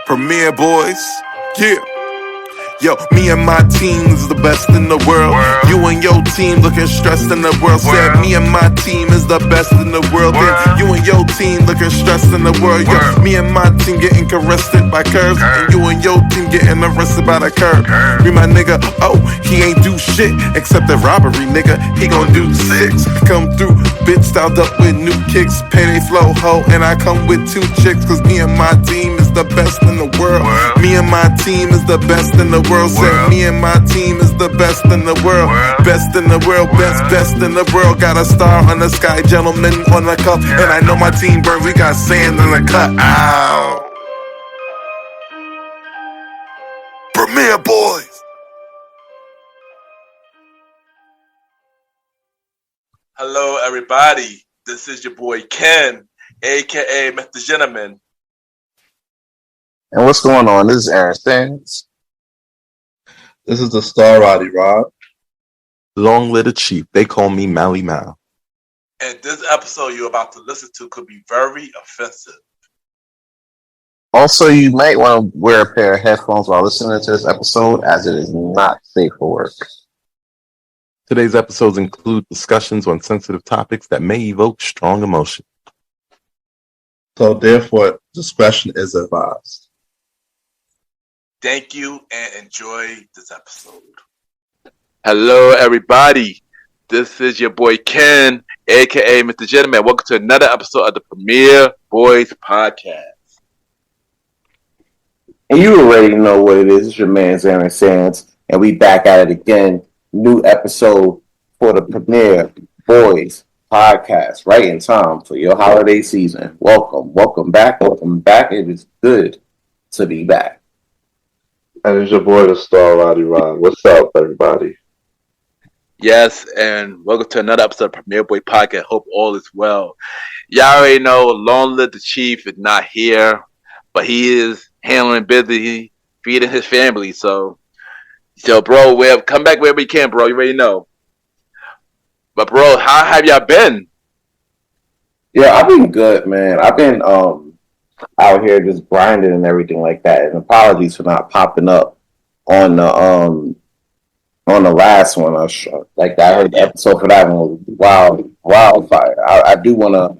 Premier Boyz, yeah. Yo, me and my team is the best in the world. You and your team looking stressed in the world. Said me and my team is the best in the world. Then you and your team looking stressed in the world. Yo, me and my team getting arrested by curves, and you and your team getting arrested by the curb. Me my nigga, oh, he ain't do shit except the robbery, nigga. He gon' do 6. Come through, bitch styled up with new kicks, payday flow ho, and I come with 2 chicks. Cause me and my team is the best in the world. Me and my team is the best in the world. Said me and my team is the best in the world. Best in the world, best in the world. Got a star on the sky, gentleman on the cup. And I know my team burns, we got sand in the cut. Ow. Premier Boyz. Hello, everybody. This is your boy Ken, aka MrGentleman. And what's going on? This is Aaron Stans. This is the star Roddy Rob. Long live the chief. They call me Malimal. And this episode you're about to listen to could be very offensive. Also, you might want to wear a pair of headphones while listening to this episode, as it is not safe for work. Today's episodes include discussions on sensitive topics that may evoke strong emotion. So therefore, discretion is advised. Thank you and enjoy this episode. Hello, everybody. This is your boy Ken, aka MrGentleman. Welcome to another episode of the Premier Boyz podcast. And you already know what it is. It's your man, Aaron Sands, and we back at it again. New episode for the Premier Boyz podcast, right in time for your holiday season. Welcome back. It is good to be back. And it's your boy, the star Roddy Rob. What's up, everybody? Yes, and welcome to another episode of Premier Boy Podcast. Hope all is well. Y'all already know Long Live the Chief is not here, but he is handling busy, feeding his family. So bro, we'll come back wherever you can, bro. You already know. But bro, how have y'all been? Yeah, I've been good, man. I've been out here just grinding and everything like that. And apologies for not popping up on the last one. I heard the episode for that one was wildfire. I do want to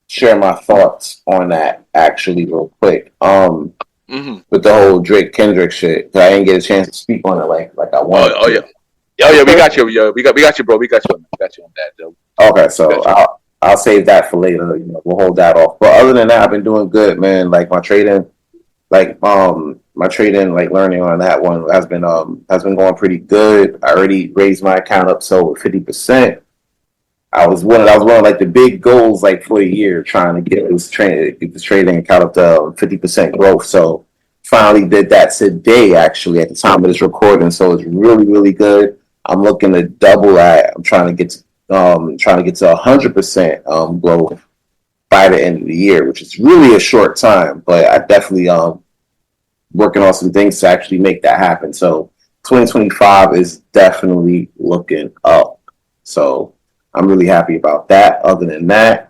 share my thoughts on that actually real quick. With the whole Drake Kendrick shit, I didn't get a chance to speak on it like I wanted. Oh yeah, we got you. Yo, we got you, bro. We got you on that, though. Okay, so I'll save that for later. You know, we'll hold that off. But other than that, I've been doing good, man. Like my trading, learning on that one has been going pretty good. I already raised my account up so 50%. I was one of like the big goals like for a year, trying to get this trading account up to 50% growth. So finally did that today, actually, at the time of this recording. So it's really, really good. I'm looking to double that. I'm trying to get to 100% growth by the end of the year, which is really a short time, but I definitely working on some things to actually make that happen. So 2025 is definitely looking up. So I'm really happy about that. Other than that,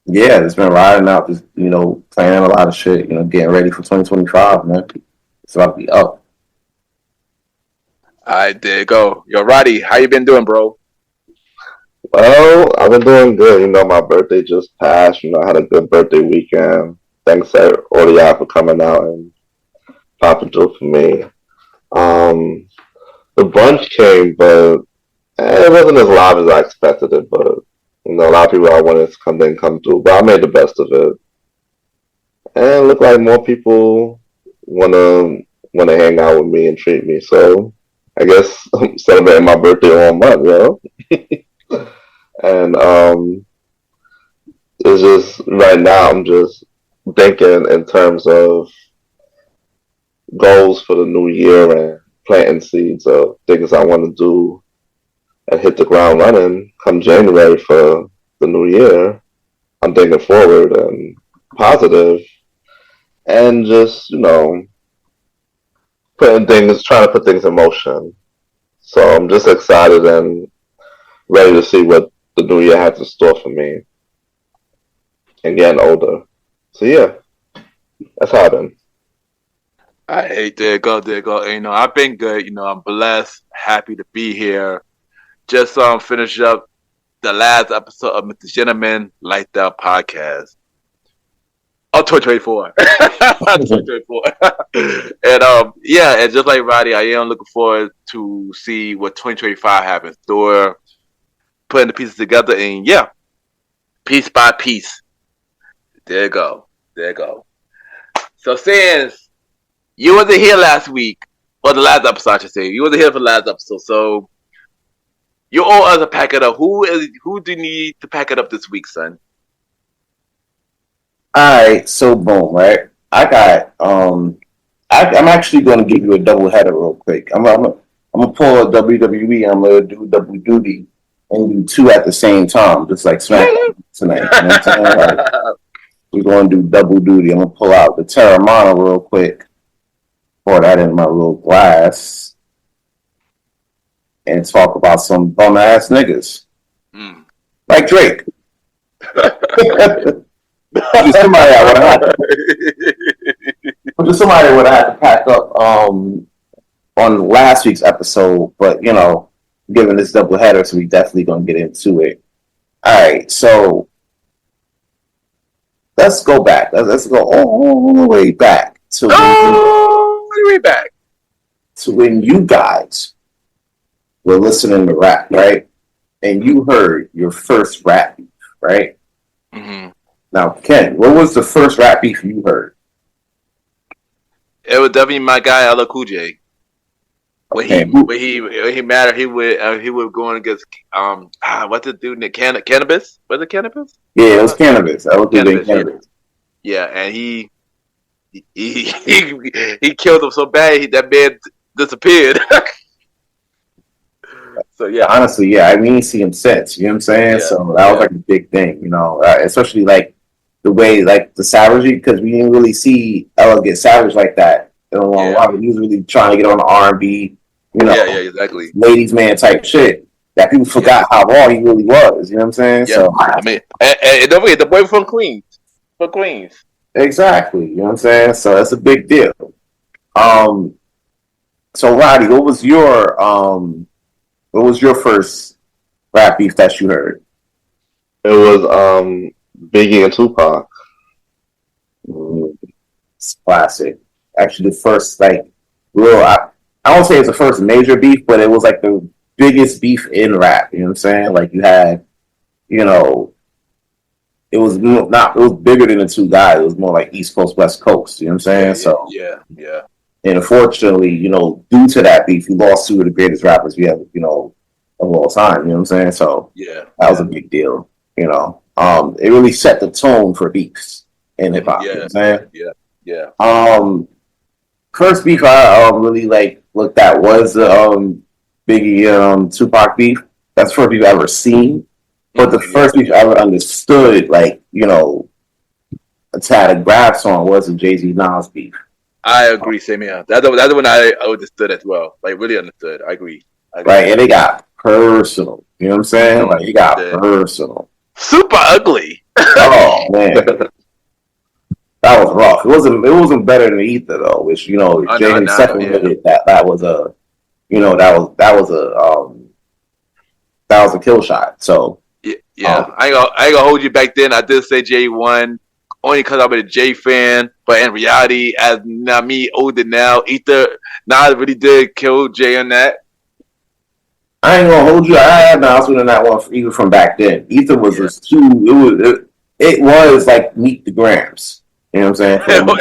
it's been riding out, just, planning a lot of shit, getting ready for 2025, man. It's about to be up. All right, there you go. Yo, Roddy, how you been doing, bro? Well, I've been doing good. My birthday just passed. I had a good birthday weekend. Thanks to all of y'all for coming out and popping through for me. The brunch came, but it wasn't as live as I expected it. But a lot of people I wanted to come through. But I made the best of it, and it looked like more people wanna hang out with me and treat me. So I guess I'm celebrating my birthday all month, And it's just right now I'm just thinking in terms of goals for the new year and planting seeds of things I want to do and hit the ground running come January for the new year. I'm thinking forward and positive and just, trying to put things in motion. So I'm just excited and ready to see what the new year has in store for me and getting older. So yeah. That's happened. I hate there go. I've been good. I'm blessed, happy to be here. Just finish up the last episode of Mr. Gentleman Light Up podcast. Oh, 2024. 2024. And and just like Roddy, I am looking forward to see what 2025 happens. Thor putting the pieces together, and piece by piece. There you go. So since you wasn't here last week, or the last episode, I should say, you wasn't here for the last episode, so you owe us a pack it up. Who do you need to pack it up this week, son? All right, so boom, right? I got I'm actually going to give you a double header real quick. I'm gonna pull a WWE. I'm gonna do double duty and do two at the same time, just like SmackDown tonight. You know what I'm saying? Like, we're going to do double duty. I'm gonna pull out the Terramana real quick, pour that in my little glass, and talk about some bum ass niggas like Drake. Just somebody I would have had to pack up on last week's episode, but given this double header, so we definitely gonna get into it. All right, so let's go back. Let's go all the way back to when you guys were listening to rap, right? And you heard your first rap beef, right? Mm-hmm. Now, Ken, what was the first rap beef you heard? It was definitely my guy LL Cool J. When he mattered, he would go against what's the dude named Cannabis? Was it Cannabis? Yeah, it was Cannabis. I was doing Cannabis. Yeah, and he killed him so bad that man disappeared. So yeah, honestly, yeah, I didn't see him since. You know what I'm saying? Yeah, so that was like a big thing, especially like the way like the savagery, because we didn't really see Ella get savage like that in a long while. He was really trying to get on the R&B, exactly, ladies man type shit that people forgot how raw he really was. You know what I'm saying? Yeah. So I mean, and don't forget the boy from Queens, Exactly. You know what I'm saying? So that's a big deal. So Roddy, what was your first rap beef that you heard? It was Biggie and Tupac. It's classic. Actually, the first I won't say it's the first major beef, but it was like the biggest beef in rap. You know what I'm saying? Like you had, it was bigger than the two guys. It was more like East Coast, West Coast. You know what I'm saying? Yeah. And unfortunately, due to that beef, you lost two of the greatest rappers we have, of all time. You know what I'm saying? So that was a big deal. It really set the tone for beefs in hip hop. You know what I'm saying? Yeah. First beef I really looked at was the Biggie Tupac beef. That's the first beef I've ever seen. But the first beef I ever understood, had a grasp on was the Jayz Nas beef. I agree, same here. That's the one I understood as well. Really understood. I agree. Right, and it got personal. You know what I'm saying? It got personal. Super ugly. Oh man, that was rough. It wasn't better than Ether though, which Jay himself admitted that was a that was a kill shot. So I ain't gonna hold you back then. I did say Jay won only because I'm a Jay fan, but in reality, as me older now, Ether Nas really did kill Jay on that. I ain't gonna hold you. I had Nas winning that one even from back then. Ether was just too. It was like Meet the Grams. You know what I'm saying? It was.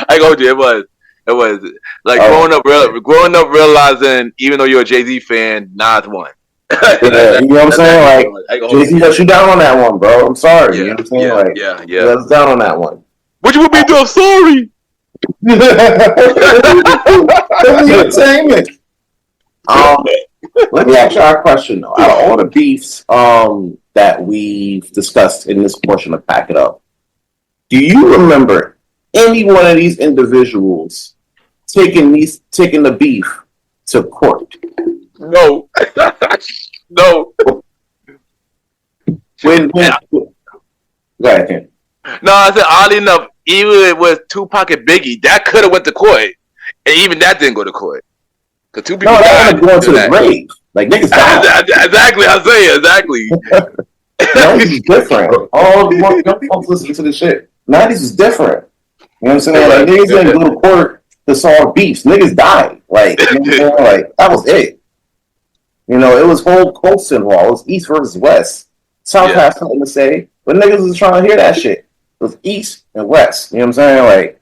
I go you. It was like growing up realizing even though you're a Jay-Z fan, Nas won. You know what I'm saying? Jay-Z let you down on that one, bro. I'm sorry. You know what I'm saying? Yeah. Let us down on that one. What you want me to do? I'm sorry. Entertainment. Let me ask you a question though. Out of all the beefs that we've discussed in this portion of Pack It Up, do you remember any one of these individuals taking the beef to court? No. No. When go ahead, Ken. No, I said oddly enough, even with Tupac and Biggie, that could have went to court, and even that didn't go to court because two people No, that died. ended up going to the grave. Like niggas died. Exactly, I'm saying exactly. 90s is different. All young folks listen to this shit. 90s is different. You know what I'm saying? Like niggas didn't go to court to solve beefs. Niggas died. Like, you know what I'm saying? Like that was it. You know, it was whole coast involved. It was East versus West. South had something to say, but niggas was trying to hear that shit. It was East and West. You know what I'm saying? Like,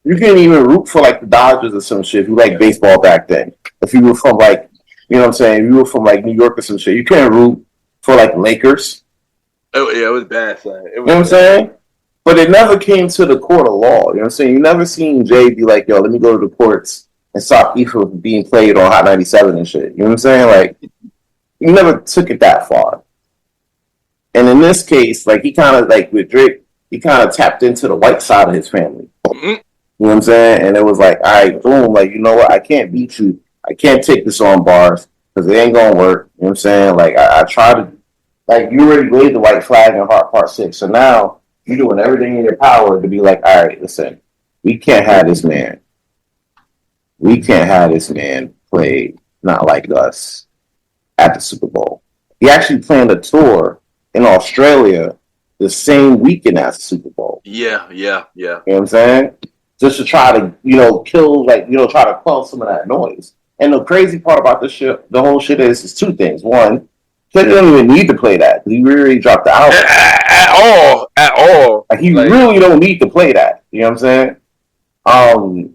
you can't even root for like the Dodgers or some shit if you like baseball back then. If you were from like, you know what I'm saying? If you were from like New York or some shit, you can't root for like Lakers. Oh yeah, it was bad, son. You know what I'm saying? But it never came to the court of law. You know what I'm saying? You never seen Jay be like, yo, let me go to the courts and stop E from being played on Hot 97 and shit. You know what I'm saying? Like, you never took it that far. And in this case, like, he kind of, like, with Drake, he kind of tapped into the white side of his family. Mm-hmm. You know what I'm saying? And it was like, all right, boom, like, you know what? I can't beat you. I can't take this on bars because it ain't going to work. You know what I'm saying? Like, I try to, like, you already laid the white flag in Part 6. So now you're doing everything in your power to be like, all right, listen, we can't have this man. We can't have this man play not like us at the Super Bowl. He actually planned a tour in Australia the same weekend as the Super Bowl. Yeah. You know what I'm saying? Just to try to, you know, kill, like, you know, try to quell some of that noise. And the crazy part about this shit, the whole shit is two things. One, he didn't even need to play that. He really dropped the album. At all. Like, he really don't need to play that. You know what I'm saying?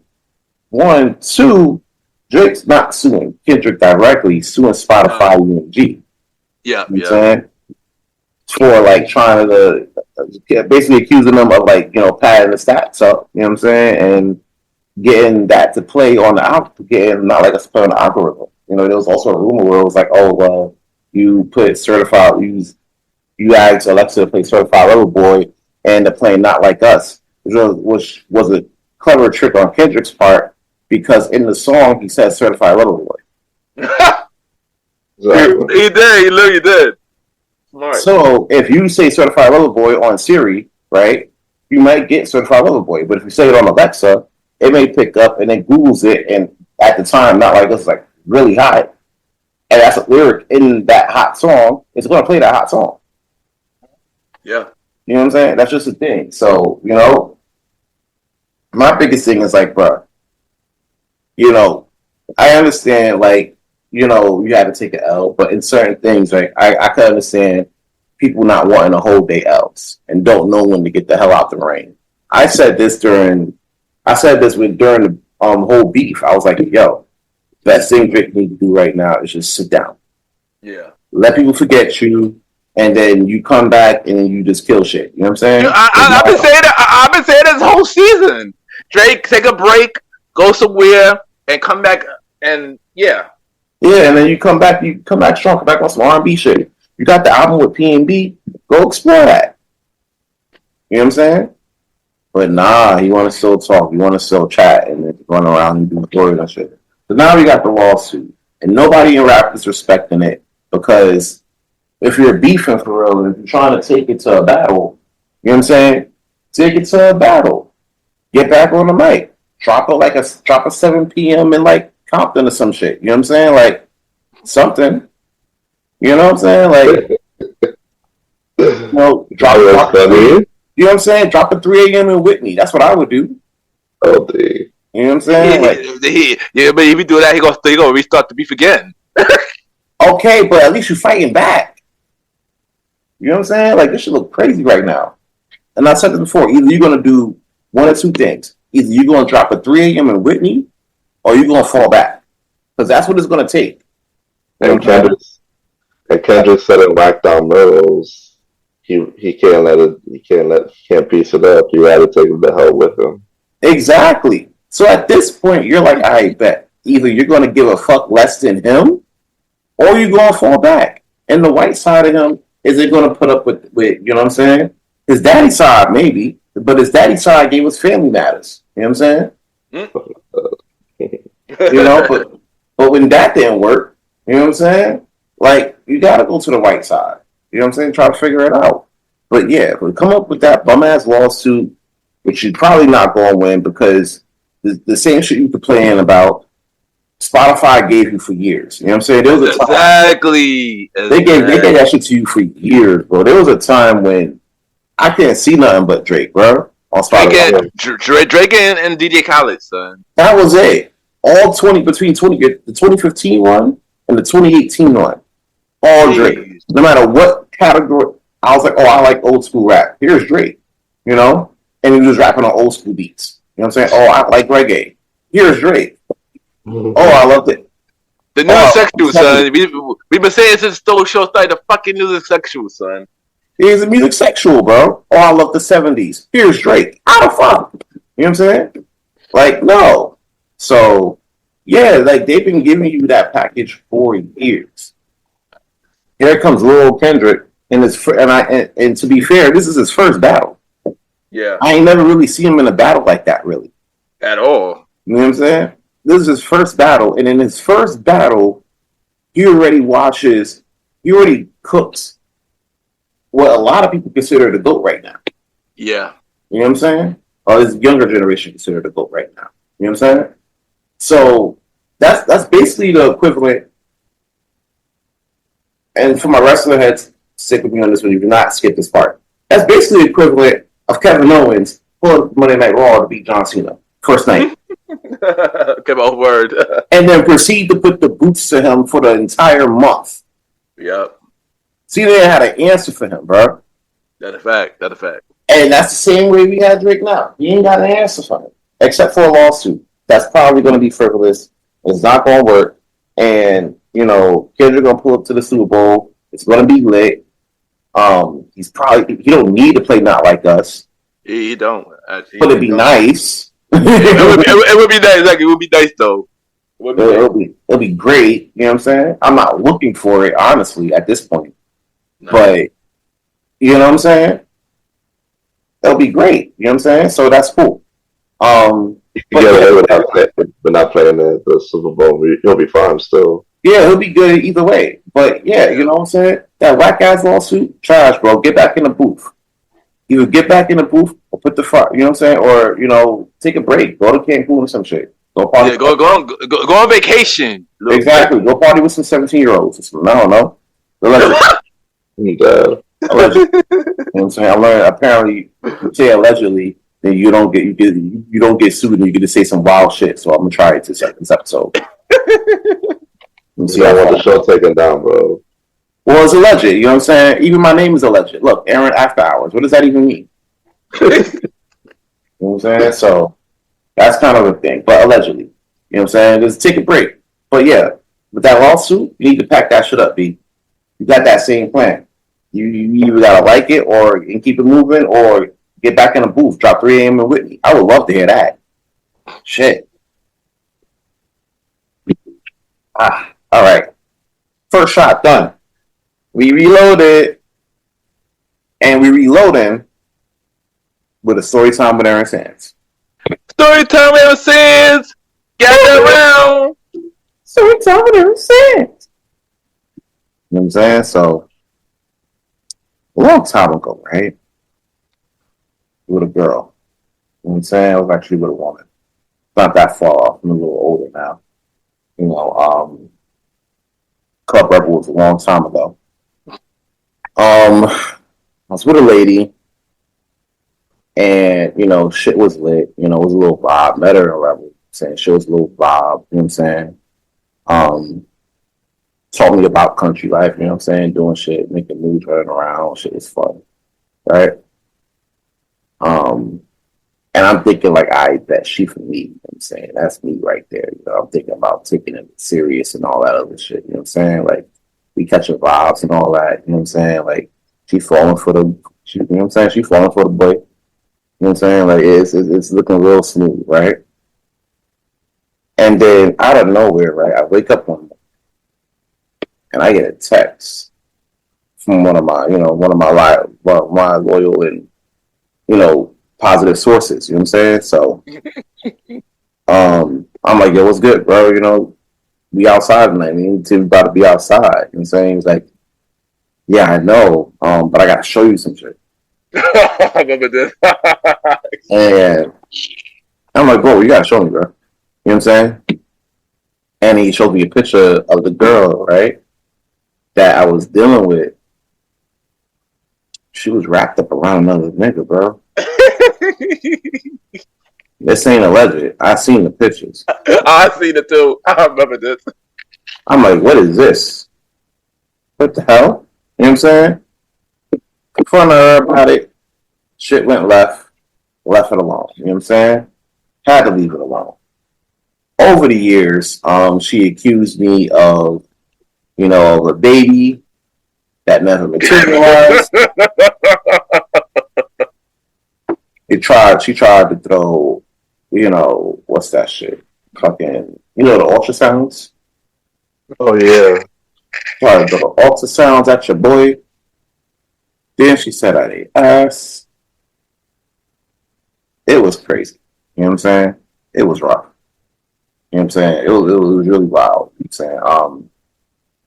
1, 2, Drake's not suing Kendrick directly, he's suing Spotify UMG. Yeah. You know what I'm saying? For like trying to basically accusing them of like, you know, padding the stats up, you know what I'm saying? And getting that to play on the album, getting not like a play on the algorithm. You know, there was also a rumor where it was like, oh, well, you put certified, you asked Alexa to play Certified Lover Boy and they're playing Not Like Us, which was a clever trick on Kendrick's part because in the song he said Certified Lover Boy. Exactly. He literally did. Smart. So if you say Certified Lover Boy on Siri, right, you might get Certified Lover Boy. But if you say it on Alexa, it may pick up and then Googles it, and at the time, Not Like Us is like really hot. And that's a lyric in that hot song. It's going to play that hot song. Yeah. You know what I'm saying? That's just the thing. So, you know, my biggest thing is like, bro, you know, I understand, like, you know, you had to take an L, but in certain things, like, I can understand people not wanting to hold their L's and don't know when to get the hell out the rain. I said this during the whole beef. I was like, yo, best thing Drake need to do right now is just sit down. Yeah. Let people forget you, and then you come back and then you just kill shit. You know what I'm saying? I've been saying that. I've been saying this whole season. Drake, take a break, go somewhere, and come back. And yeah, and then you come back strong, come back on some R&B shit. You got the album with P&B, go explore that. You know what I'm saying? But nah, you want to still talk, you want to still chat, and then run around and do stories and shit. So now we got the lawsuit, and nobody in rap is respecting it because if you're beefing for real and if you're trying to take it to a battle, you know what I'm saying? Take it to a battle. Get back on the mic. Drop a 7 p.m. in like Compton or some shit. You know what I'm saying? Like something. You know what I'm saying? Like, you know, drop You know what I'm saying? Drop at 3 a.m. in Whitney. That's what I would do. Oh, dude. You know what I'm saying? but if you do that, he gonna restart the beef again. Okay, but at least you're fighting back. You know what I'm saying? Like, this should look crazy right now. And I said this before. Either you're gonna do one or two things. Either you're gonna drop at 3 a.m. in Whitney, or you're gonna fall back. Because that's what it's gonna take. And Kendrick said in Whack Down Melrose, he can't piece it up. You had to take the hell with him. Exactly. So at this point, you're like, I bet. Either you're gonna give a fuck less than him, or you're gonna fall back. And the white side of him, is it gonna put up with you know what I'm saying? His daddy side, maybe, but his daddy side gave us Family Matters. You know what I'm saying? You know, but when that didn't work, you know what I'm saying? Like, you gotta go to the white side. You know what I'm saying? Try to figure it out. But yeah, if we come up with that bum ass lawsuit, which you're probably not going to win because the same shit you complain about, Spotify gave you for years. You know what I'm saying? There was a time Exactly. they gave that shit to you for years, bro. There was a time when I can't see nothing but Drake, bro, on Spotify. Drake and DJ Khaled, son. That was it. All between the 2015 one and the 2018 one, all Drake. No matter what category, I was like, oh, I like old school rap. Here's Drake, you know, and he was rapping on old school beats. You know what I'm saying? Oh, I like reggae. Here's Drake. Oh, I loved it. The new sexual, son. We've been saying since the show started, the fucking music sexual, son. He's a music sexual, bro. Oh, I love the 70s. Here's Drake. How the fuck? You know what I'm saying? Like, no. So, yeah, like they've been giving you that package for years. Here comes Lil Kendrick, and to be fair, this is his first battle. Yeah, I ain't never really seen him in a battle like that, really. At all. You know what I'm saying? This is his first battle, and in his first battle, he already cooks what a lot of people consider the GOAT right now. Yeah. You know what I'm saying? Or this younger generation consider the GOAT right now. You know what I'm saying? So that's basically the equivalent. And for my wrestler heads, stick with me on this one. You do not skip this part. That's basically the equivalent of Kevin Owens pulling Monday Night Raw to beat John Cena first night. Come on, word. And then proceed to put the boots to him for the entire month. Yep. Cena had an answer for him, bro. That's a fact. And that's the same way we had Drake now. He ain't got an answer for him, except for a lawsuit. That's probably going to be frivolous. It's not going to work. And, you know, Kendrick going to pull up to the Super Bowl. It's going to be lit. He don't need to play Not Like Us. He don't. Actually, but it'd be nice. It would be nice. Like, it would be nice, though. It'll be great. You know what I'm saying? I'm not looking for it, honestly, at this point. No. But, you know what I'm saying? It'll be great. You know what I'm saying? So that's cool. We're not playing the Super Bowl. He'll be fine still. Yeah, he'll be good either way. But yeah, you know what I'm saying? That whack ass lawsuit, trash, bro. Get back in the booth. Either get back in the booth or put the front. You know what I'm saying? Or take a break. Go to Cancun or some shit. Go party. Yeah, go on vacation. Exactly. Go party with some 17-year-olds. I don't know. You know what I'm saying? I learned apparently you say allegedly, then you don't get sued and you get to say some wild shit. So I'm gonna try it this episode. See, I want the show taken down, bro. Well, it's alleged. You know what I'm saying? Even my name is alleged. Look, Aaron After Hours. What does that even mean? You know what I'm saying? So that's kind of a thing, but allegedly. You know what I'm saying? Just take a break. But yeah, with that lawsuit, you need to pack that shit up, B. You got that same plan. You either gotta like it and keep it moving, or get back in the booth, drop 3 a.m. in Whitney. I would love to hear that. Shit. All right. First shot done. We reloaded, and we reloading with a story time with Aaron Sands. Story time with Aaron Sands. Gather around. Story time with Aaron Sands. You know what I'm saying? So, a long time ago, right? With a girl. You know what I'm saying? I was actually with a woman. Not that far off. I'm a little older now. You know, Club Rebel was a long time ago. I was with a lady, and, shit was lit. It was a little vibe. Met her in a Rebel. Saying shit was a little vibe. You know what I'm saying? Taught me about country life. You know what I'm saying? Doing shit, making moves, running around. Shit was fun. Right? And I'm thinking, like, I bet she for me. You know what I'm saying? That's me right there. I'm thinking about taking it serious and all that other shit. You know what I'm saying? Like, we catching vibes and all that. You know what I'm saying? Like, she falling for the, you know what I'm saying? She falling for the boy. You know what I'm saying? Like, it's looking real smooth, right? And then out of nowhere, right, I wake up one morning and I get a text from one of my loyal and, positive sources. You know what I'm saying? So, I'm like, yo, what's good, bro? We outside tonight. We about to be outside. You know what I'm saying? He's like, yeah, I know, but I got to show you some shit. I remember this. And I'm like, bro, you gotta show me, bro. You know what I'm saying? And he showed me a picture of the girl, right, that I was dealing with. She was wrapped up around another nigga, bro. This ain't alleged. I seen the pictures. I seen it too. I remember this. I'm like, what is this? What the hell? You know what I'm saying? Confronted her about it. Shit went left. Left it alone. You know what I'm saying? Had to leave it alone. Over the years, she accused me of, of a baby that never materialized. She tried to throw, what's that shit? Fucking, the ultrasounds? Oh yeah. Tried to throw the ultrasounds at your boy. Then she said I ate ass. It was crazy. You know what I'm saying? It was rough. You know what I'm saying? It was really wild. You know what I'm saying?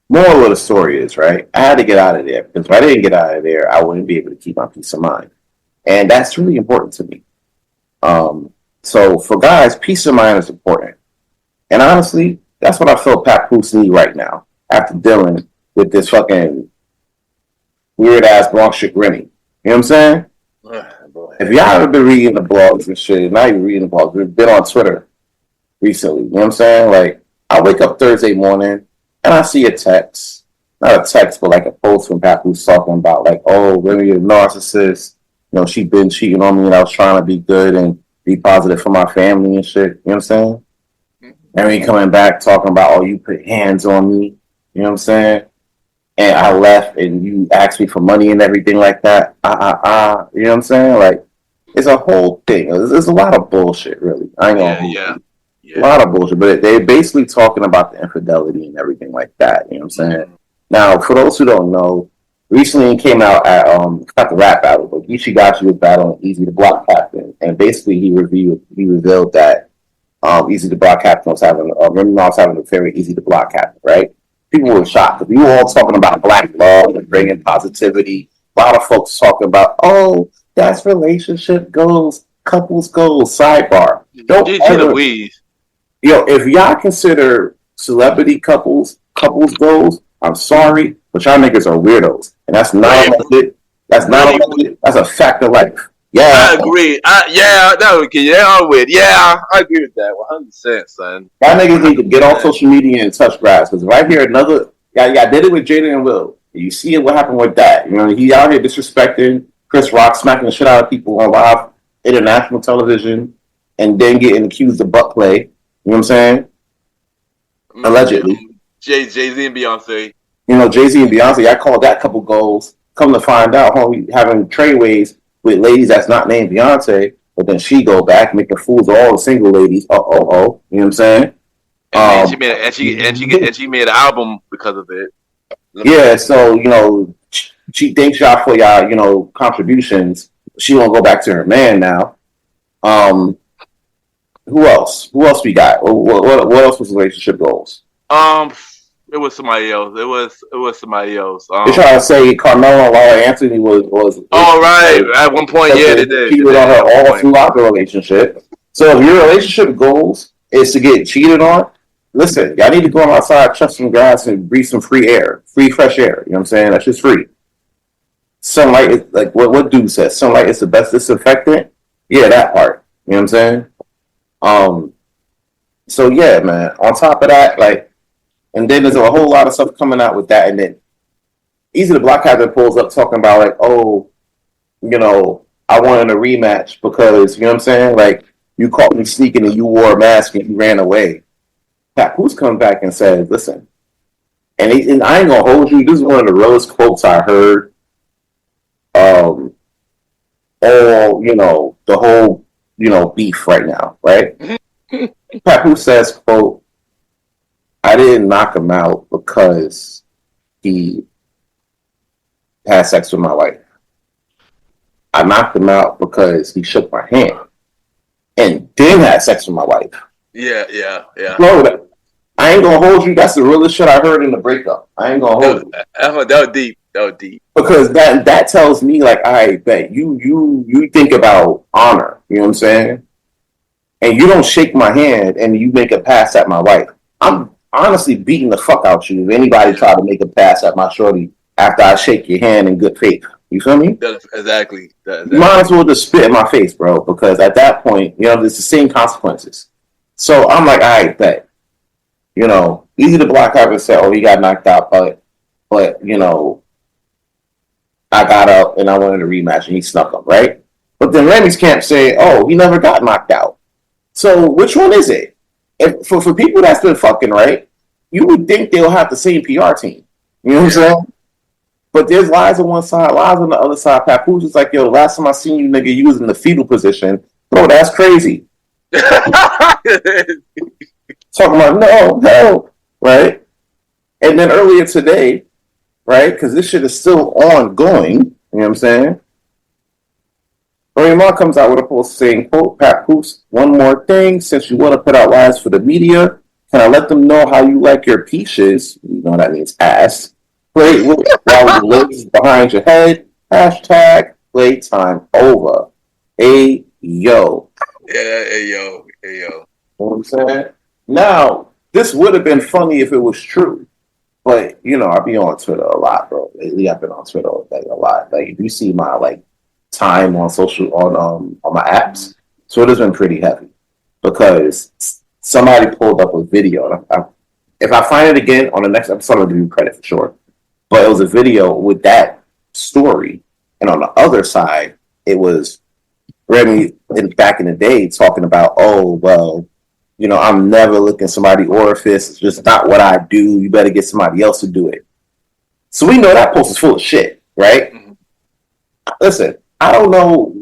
Moral of the story is, right, I had to get out of there because if I didn't get out of there, I wouldn't be able to keep my peace of mind. And that's really important to me. So for guys, peace of mind is important. And honestly, that's what I feel Pat Poose need right now after dealing with this fucking weird ass Bronx shit grinning. You know what I'm saying? If y'all haven't been reading the blogs and shit, not even reading the blogs, we've been on Twitter recently. You know what I'm saying? Like, I wake up Thursday morning and I see a text. Not a text, but like a post from Pat Poose talking about like, oh, women are narcissists. She been cheating on me and I was trying to be good and be positive for my family and shit. You know what I'm saying? And then coming back talking about, oh, you put hands on me. You know what I'm saying? And I left and you asked me for money and everything like that. You know what I'm saying? Like, it's a whole thing. There's a lot of bullshit, really. I ain't gonna Yeah. A lot of bullshit. But they're basically talking about the infidelity and everything like that. You know what I'm saying? Now, for those who don't know, recently he came out at not the rap battle, but Ishigachi was battling Easy the Block Captain, and basically he revealed that Easy the Block Captain was having an affair with Easy the Block Captain, right? People were shocked. We were all talking about black love and bringing positivity. A lot of folks talking about, oh, that's relationship goals, couples goals, sidebar. If y'all consider celebrity couples goals, I'm sorry, but y'all niggas are weirdos. And that's not alleged. That's not alleged. That's a fact of life. Yeah. I agree. I agree with that 100%, son. Y'all niggas need to get on social media and touch grass. Because right here, y'all did it with Jada and Will. You see what happened with that. He out here disrespecting Chris Rock, smacking the shit out of people on live international television, and then getting accused of butt play. You know what I'm saying? Allegedly. Jay-Z and Beyonce. Jay-Z and Beyonce, I called that couple goals. Come to find out, homie, having trade-ways with ladies that's not named Beyonce, but then she go back making fools of all the single ladies. You know what I'm saying? And she made an album because of it. Yeah, so she thanks y'all for y'all contributions. She won't go back to her man now. Who else? Who else we got? What else was relationship goals? It was somebody else. It was somebody else. They try to say Carmelo and Laura Anthony was. Oh right, at one point, yeah, they did. Cheated on her all throughout the relationship. So if your relationship goals is to get cheated on, listen, y'all need to go outside, touch some grass, and breathe some free air, free fresh air. You know what I'm saying? That's just free. Sunlight is like what dude says. Sunlight is the best disinfectant. Yeah, that part. You know what I'm saying? So yeah, man. On top of that, like, and then there's a whole lot of stuff coming out with that, and then Easy the Block Captain pulls up talking about like, oh, I wanted a rematch because you know what I'm saying, like, you caught me sneaking and you wore a mask and you ran away. Papoose comes back and says, listen, and I ain't gonna hold you. This is one of the realest quotes I heard. All the whole beef right now, right? Papoose says, quote, I didn't knock him out because he had sex with my wife. I knocked him out because he shook my hand and then had sex with my wife. Yeah. Bro, I ain't gonna hold you. That's the realest shit I heard in the breakup. I ain't gonna hold you. That was deep. That was deep. Because that tells me like, I bet you think about honor. You know what I'm saying? And you don't shake my hand and you make a pass at my wife. I'm honestly beating the fuck out you if anybody try to make a pass at my shorty after I shake your hand in good faith. You feel me? Exactly. You might as well just spit in my face, bro, because at that point, it's the same consequences. So I'm like, I bet. Easy to block up and say, oh, he got knocked out, but I got up and I wanted a rematch and he snuck him, right? But then Remy's camp say, oh, he never got knocked out. So which one is it? If, for people that's been fucking, right, you would think they'll have the same PR team. You know what I'm saying? But there's lies on one side, lies on the other side. Papoose is like, yo, last time I seen you, nigga, you was in the fetal position. Bro, that's crazy. Talking about, no, right? And then earlier today, right, because this shit is still ongoing, you know what I'm saying? Malimal comes out with a post saying, quote, Papoose, one more thing, since you want to put out lies for the media, can I let them know how you like your peaches? You know that means ass. Play while the legs behind your head. Hashtag playtime over. Hey, yo. Yeah, hey, yo. You know what I'm saying? Now, this would have been funny if it was true. But, I be on Twitter a lot, bro. Lately, I've been on Twitter like a lot. Like, if you see my, time on on my apps, Twitter's been pretty heavy. Because somebody pulled up a video. If I find it again on the next episode, I'll give you credit for sure. But it was a video with that story. And on the other side, it was Remy back in the day talking about, oh, well, I'm never looking somebody orifice. It's just not what I do. You better get somebody else to do it. So we know that post is full of shit, right? Mm-hmm. Listen, I don't know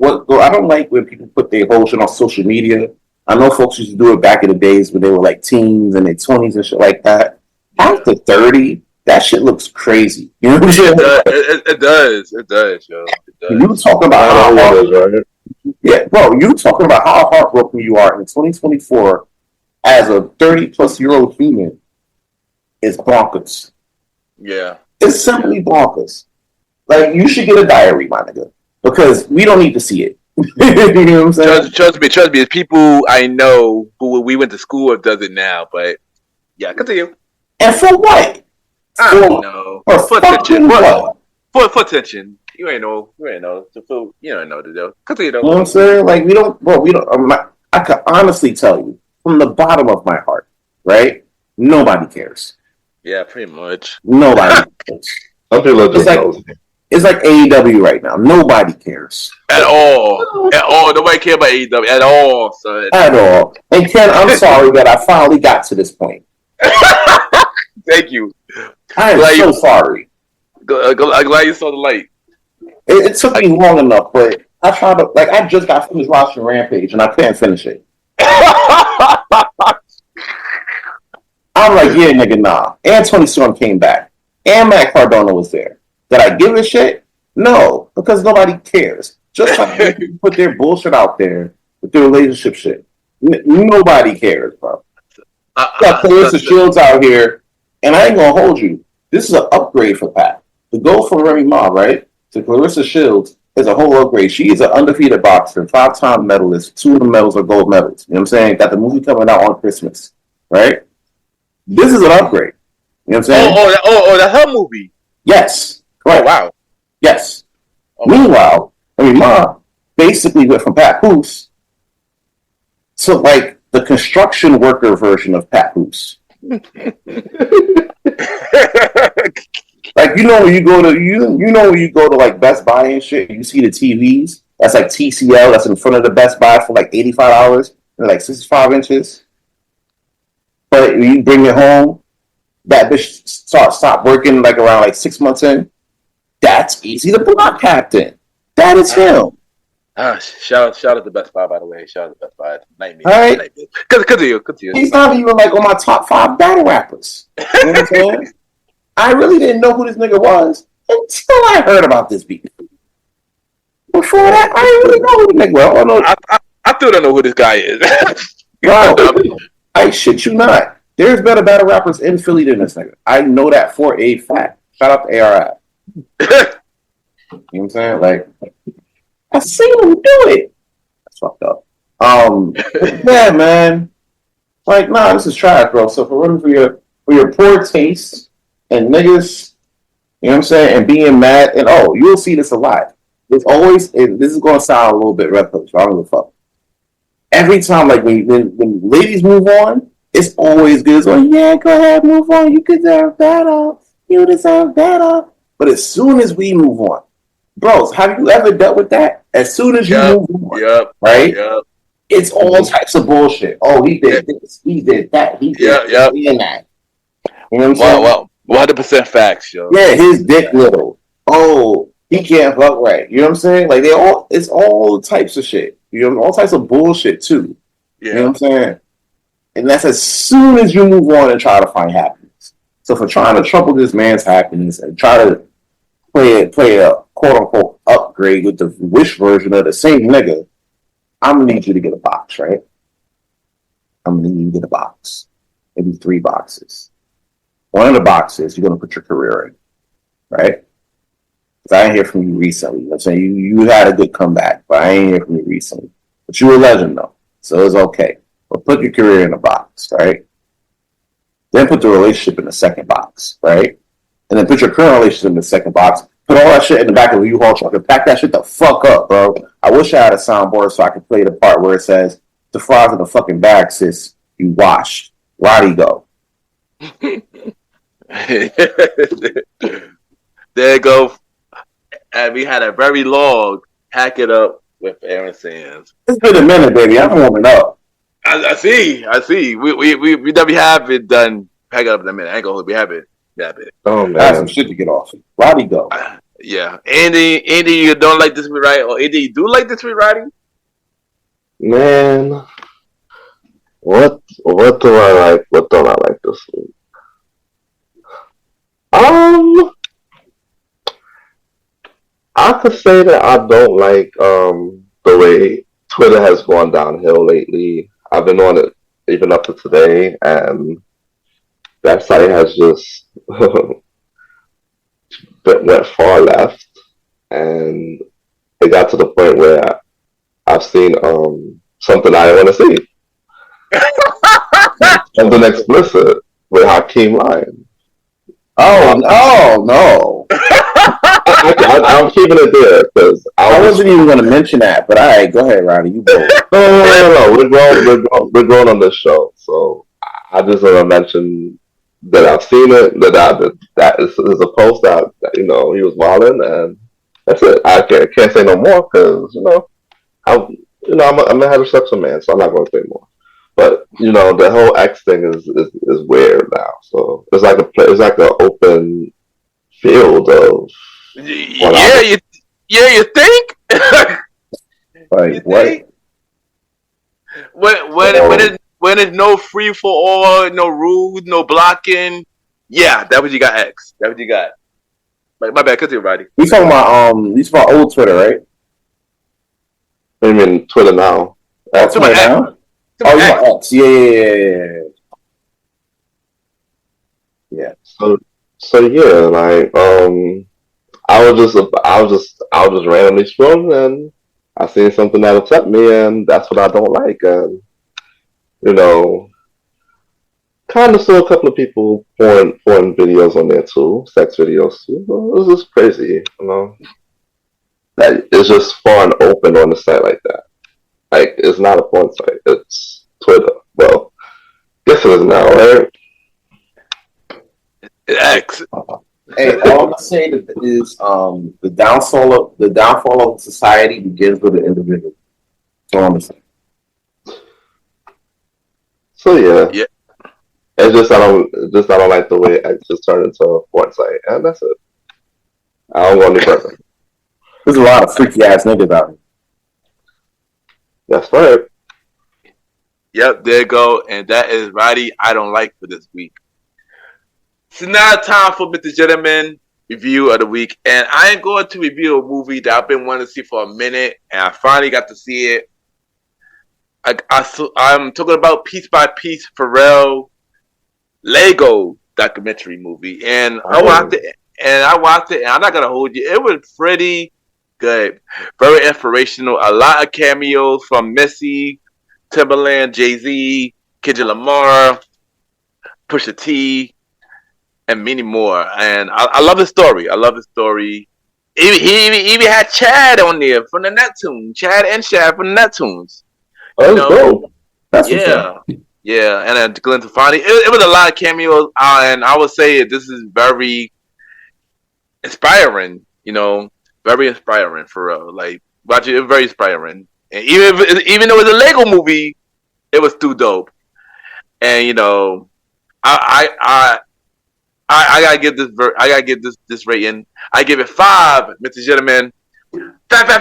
I don't like when people put their whole shit on social media. I know folks used to do it back in the days when they were teens and their 20s and shit like that. After 30, that shit looks crazy. You know what I'm saying? It does, yo. It does. You talking about yeah, bro, you talking about how heartbroken you are in 2024 as a 30-plus-year-old human is bonkers. Yeah. It's simply bonkers. You should get a diary, my nigga, because we don't need to see it. You know what I'm saying? Trust me. There's people I know who we went to school with does it now, but yeah, continue. And for what? I don't know. For attention. For attention. You ain't know. You don't know the deal. Continue though. You know what I'm saying? I can honestly tell you from the bottom of my heart, right? Nobody cares. Yeah, pretty much. Nobody cares. Some people are just it's like AEW right now. Nobody cares. At all. Nobody cares about AEW at all, son. At all. And Ken, I'm sorry that I finally got to this point. Thank you. I am so sorry. Glad you saw the light. It took me long enough, but I tried to, I just got finished watching Rampage and I couldn't finish it. I'm like, yeah, nigga, nah. And Tony Storm came back. And Matt Cardona was there. Did I give a shit? No, because nobody cares. Just like people put their bullshit out there with their relationship shit. Nobody cares, bro. Got Clarissa Shields out here, and I ain't gonna hold you. This is an upgrade for Pat. To go from Remy Ma, right, to Clarissa Shields is a whole upgrade. She is an undefeated boxer, 5-time medalist. 2 of the medals are gold medals. You know what I'm saying? Got the movie coming out on Christmas, right? This is an upgrade. You know what I'm saying? Oh, that's her movie. Yes. Right. Oh, wow. Yes. Oh, meanwhile, Remy Ma basically went from Papoose to the construction worker version of Papoose. When you go to Best Buy and shit, you see the TVs. That's TCL. That's in front of the Best Buy for $85. They're 65 inches. But when you bring it home, that bitch stop working around 6 months in. That's easy to block, Captain. That is him. Shout out to Best Buy, by the way. Shout out to Best Buy. Nightmare. All right. Continue. He's not even on my top 5 battle rappers. You know what I'm saying? I really didn't know who this nigga was until I heard about this beat. Before that, I didn't really know who the nigga was. I Bro, I shit you not. There's better battle rappers in Philly than this nigga. I know that for a fact. Shout out to ARI. You know what I'm saying? Like, I seen him do it. That's fucked up. Yeah, man. Like, nah, this is trash, bro. So for your poor taste and niggas, you know what I'm saying, and being mad, and you'll see this a lot. It's always, and this is gonna sound a little bit reckless, but I don't give a fuck. Every time, like when ladies move on, it's always good. It's like, yeah, go ahead, move on. You deserve better. You deserve better. But as soon as we move on, bros, have you ever dealt with that? As soon as you move on, right? Yep. It's all types of bullshit. Oh, he did this. He did that. He did that. You know what I'm saying? Well, 100% facts, yo. Yeah, his dick little. Oh, he can't fuck right. You know what I'm saying? Like, it's all types of shit. You know, all types of bullshit, too. Yeah. You know what I'm saying? And that's as soon as you move on and try to find happiness. So for trying to trouble this man's happiness and try to play a quote-unquote upgrade with the Wish version of the same nigga, I'm going to need you to get a box, right? I'm going to need you to get a box. Maybe 3 boxes. One of the boxes you're going to put your career in, right? Because I ain't hear from you recently. You know what I'm saying? You had a good comeback, but I ain't hear from you recently. But you were a legend, though. So it's okay. But put your career in a box, right? Then put the relationship in the second box, right? And then put your current relationship in the second box. Put all that shit in the back of a U-Haul truck and pack that shit the fuck up, bro. I wish I had a soundboard so I could play the part where it says, the fries in the fucking bag, sis. You washed. Roddy go. There you go. And we had a very long Hack It Up with Aaron Sands. It's been a minute, baby. I'm warming up. I see. We never have it done. Hack It Up in a minute. I ain't gonna hold. We have it. Oh man, I have some shit to get off. Roddy go. Yeah, Andy, you don't like this week, right? Or Andy, you do like this week, Roddy? Man, what do I like? What don't I like this week? I could say that I don't like the way Twitter has gone downhill lately. I've been on it even up to today, and that site has just went far left, and it got to the point where I've seen something I didn't want to see. Something explicit with Hakeem lying. Oh no! I'm keeping it there because I wasn't even going to mention that. But all right, go ahead, Roddy. You go. No. We're grown on this show, so I just want to mention that I've seen it. That is a post that he was wilding, and that's it. I can't say no more because I'm a heterosexual man, so I'm not going to say more. But the whole X thing is weird now. So it's like an open field of. You think? Like what? When it's no free for all, no rules, no blocking. Yeah, that what you got, X. That what you got. My bad, continue, Roddy. We talking about old Twitter, right? I mean Twitter now. Twitter now. Oh, you want X? Yeah. So yeah, like I was just randomly scrolling and I seen something that upset me, and that's what I don't like. And kind of saw a couple of people porn videos on there too, sex videos too. It was just crazy, That it's just far and open on the site like that. Like it's not a porn site; it's Twitter. Well, guess it is now, right? X. Hey, all I say is the downfall of society begins with an individual. That's all I'm saying. So yeah. It's just I don't like the way X just turned into a porn site, and that's it. I don't go any further. There's a lot of freaky ass niggas out here. That's right. Yep, there you go, and that is Roddy. I don't like for this week. So now time for Mr. Gentleman review of the week, and I am going to review a movie that I've been wanting to see for a minute, and I finally got to see it. I'm talking about Piece by Piece Pharrell Lego documentary movie, and I watched it. And I'm not gonna hold you. It was pretty good, very inspirational. A lot of cameos from Missy, Timberland, Jayz, Kendrick Lamar, Pusha T, and many more. And I love the story. I love the story. He even had Chad on there from the Neptunes. Chad and Shad from the Neptunes. Oh, dope. That's yeah. And then Glenn Stefani. It was a lot of cameos, and I would say this is very inspiring. Very inspiring for real. Like watching it, very inspiring. And even though it's a Lego movie, it was too dope. And I gotta give this. I gotta give this rating. I give it 5, Mr. Gentleman. Fact.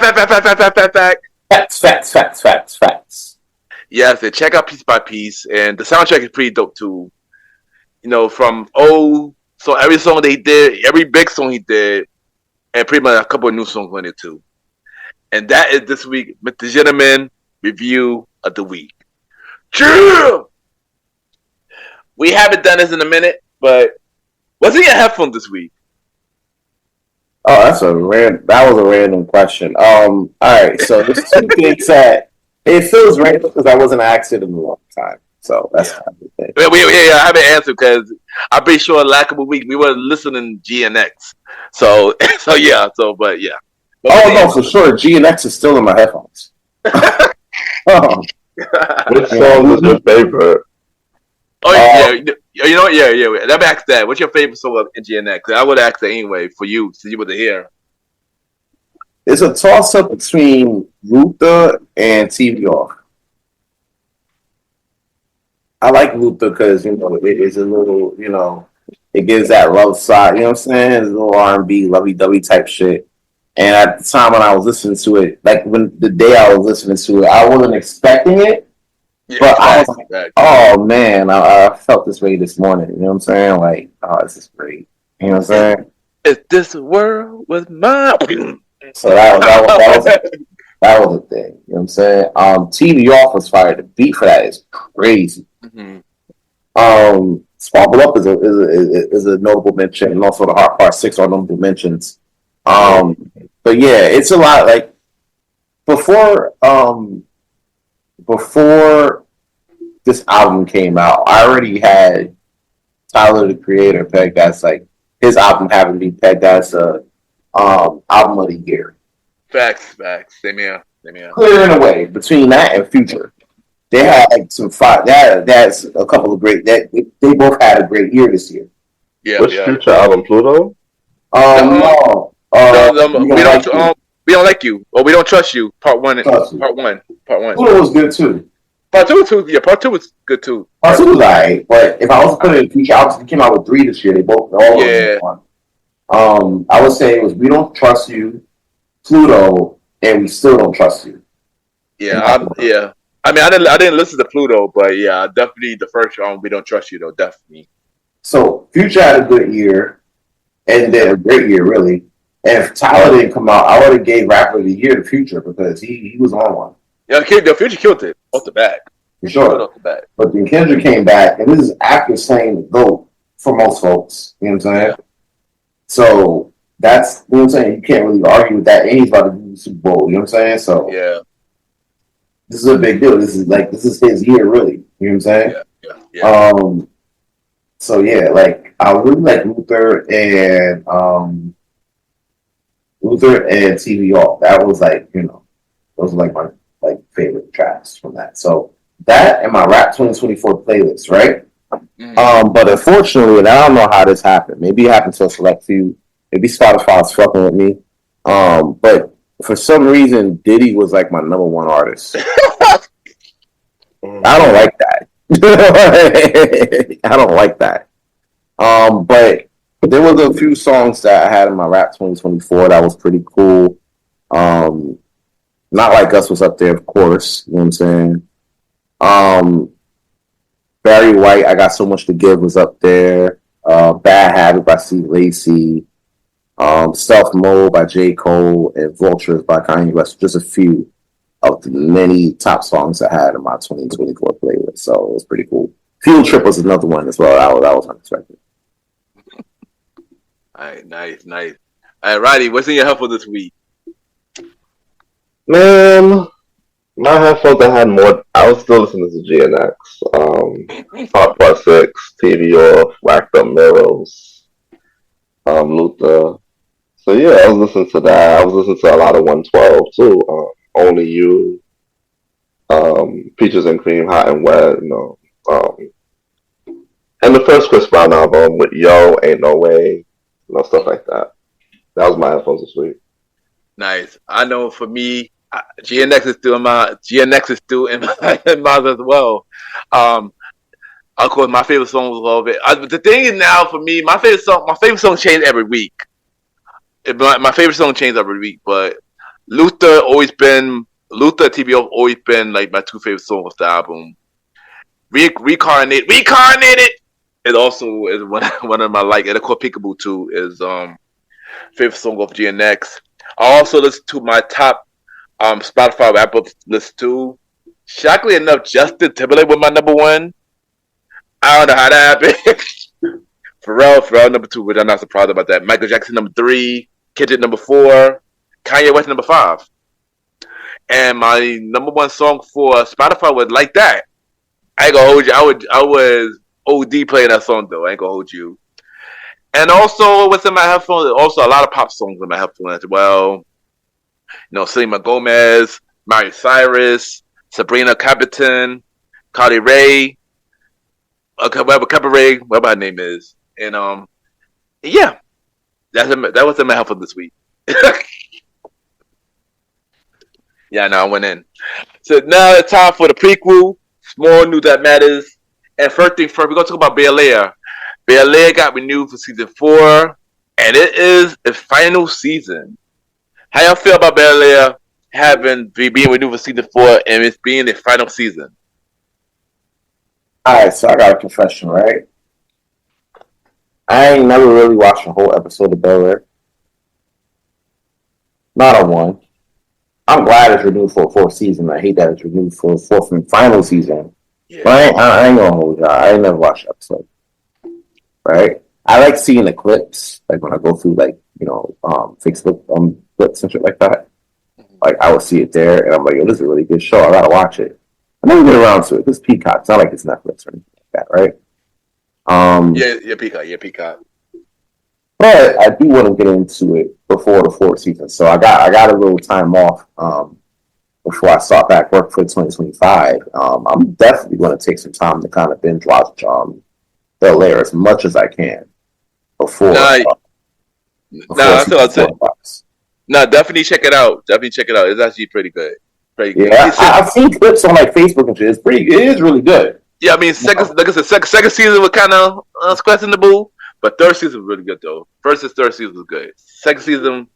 Facts. Yes, and check out Piece by Piece, and the soundtrack is pretty dope too. So every song they did, every big song he did, and pretty much a couple of new songs on it too. And that is this week, Mr. Gentleman review of the week. True. We haven't done this in a minute, but what's in your headphones this week? Oh, that was a random question. All right, so there's 2 things that it feels random because I wasn't asked it in a long time. So that's kind of the thing. I haven't answered because I'm pretty sure last couple of weeks we were listening to GNX. So yeah. But no, for sure. GNX is still in my headphones. Oh. Which song was your favorite? Oh yeah, you know what? Yeah. Let me ask that. What's your favorite song of GNX? I would ask that anyway for you, since you wasn't here. It's a toss up between Luther and TV Off. I like Luther because it is a little, it gives that love side. You know what I'm saying? It's a little R&B, lovey-dovey type shit. And at the time when I was listening to it, like the day I was listening to it, I wasn't expecting it. Yeah, but I was like, oh man, I felt this way this morning. You know what I'm saying? Like, oh, this is great. You know what I'm saying? If this world was mine. So that was the thing. You know what I'm saying? TV Off was fire. The beat for that is crazy. Mm-hmm. Sparkle Up is a notable mention, and also the Heart Part 6 are notable mentions. But yeah, it's a lot. Like before this album came out, I already had Tyler the Creator pegged as like his album having to be pegged as a album of the year. Facts. Same here. Clear in a way between that and Future. They had like some five. That's a couple of great. They both had a great year this year. Yeah. Which Future album, Pluto? No. We don't like you, or we don't trust you. Part one. Pluto was good too. Part two was good too. Part 2 was alright, but if I was putting in Future albums, he came out with 3 this year. They all one. I would say it was We Don't Trust You, Pluto, and We Still Don't Trust You. Yeah. I mean, I didn't listen to Pluto, but yeah, definitely the first one, We Don't Trust You, though, definitely. So Future had a good year, and then a great year, really. And if Tyler didn't come out, I would have gave Rapper of the Year to Future because he was on one. Yeah, the Future killed it off the bat. For sure. Off the bat. But then Kendrick came back, and this is after saying the GOAT for most folks. You know what I'm saying? Yeah. So that's, you know what I'm saying? You can't really argue with that. And he's about to do the Super Bowl. You know what I'm saying? So yeah. This is a big deal. This is his year, really. You know what I'm saying? Yeah. So yeah, like I really like Luther and TV Off. That was like, those are like my favorite tracks from that. So that and my Rap 2024 playlist, right? Mm-hmm. But unfortunately, and I don't know how this happened. Maybe it happened to a select few. Maybe Spotify's fucking with me. But for some reason, Diddy was like my number 1 artist. I don't like that. I don't like that. But there was a few songs that I had in my Rap 2024 that was pretty cool. Not Like Us was up there, of course. You know what I'm saying? Barry White, I Got So Much to Give was up there. Bad Habit by Steve Lacy. Stealth Mode by J. Cole and Vultures by Kanye West. Just a few of the many top songs I had in my 2024 playlist. So it was pretty cool. Field Trip was another one as well. That was unexpected. All right, nice. All right, Roddy, what's in your headphones this week? Man, my headphones I had more. I was still listening to GNX, Hot Plus 6, TV Off, Whacked Up Mirrors, Luther. So yeah, I was listening to that. I was listening to a lot of 112 too. Only You, Peaches and Cream, Hot and Wet. And the first Chris Brown album with Yo, Ain't No Way, stuff like that. That was my headphones this week. Nice. I know for me, GNX is still in my in mine as well. Of course, my favorite song was a little bit. The thing is now for me, my favorite song changed every week. My favorite song changed every week, but Luther TV have always been like my two favorite songs of the album. Reincarnated is also is one of my and of course Peekaboo too is favorite song of GNX. I also listen to my top Spotify wrap up list too. Shockingly enough, Justin Timberlake was my number one. I don't know how that happened. Pharrell number 2, which I'm not surprised about that. Michael Jackson number 3, Kendrick number 4, Kanye West number 5. And my number one song for Spotify was Like That. I ain't gonna hold you. I was OD playing that song though. I ain't gonna hold you. And also, what's in my headphones? Also, a lot of pop songs in my headphones as well. Selena Gomez, Miley Cyrus, Sabrina Carpenter, Cardi Ray, whatever her name is, and yeah, that was in my headphones this week. Yeah, I went in. So now it's time for the prequel. Small news that matters. And first thing first, we're gonna talk about Bel-Air. Bel-Air got renewed for season 4, and it is its final season. How y'all feel about Bel-Air being renewed for season 4 and it's being its final season? Alright, so I got a confession, right? I ain't never really watched a whole episode of Bel-Air. Not a one. I'm glad it's renewed for a 4th season. I hate that it's renewed for a 4th and final season. Yeah. But I ain't gonna hold y'all. I ain't never watched an episode. Right? I like seeing the clips, like when I go through Facebook clips and shit like that. Like I would see it there and I'm like, yo, this is a really good show. I gotta watch it. I never get around to it. It's Peacock. It's not like it's Netflix or anything like that, right? Yeah, Peacock. But I do want to get into it before the 4th season. So I got a little time off before I start back work for 2025. I'm definitely going to take some time to kind of binge watch Bel-Air as much as I can before. Definitely check it out. It's actually pretty good. Yeah, I've seen clips on like Facebook and shit. It is really good. Yeah, I mean, second season was kind of questionable, but 3rd season was really good though. First and 3rd season was good. 2nd season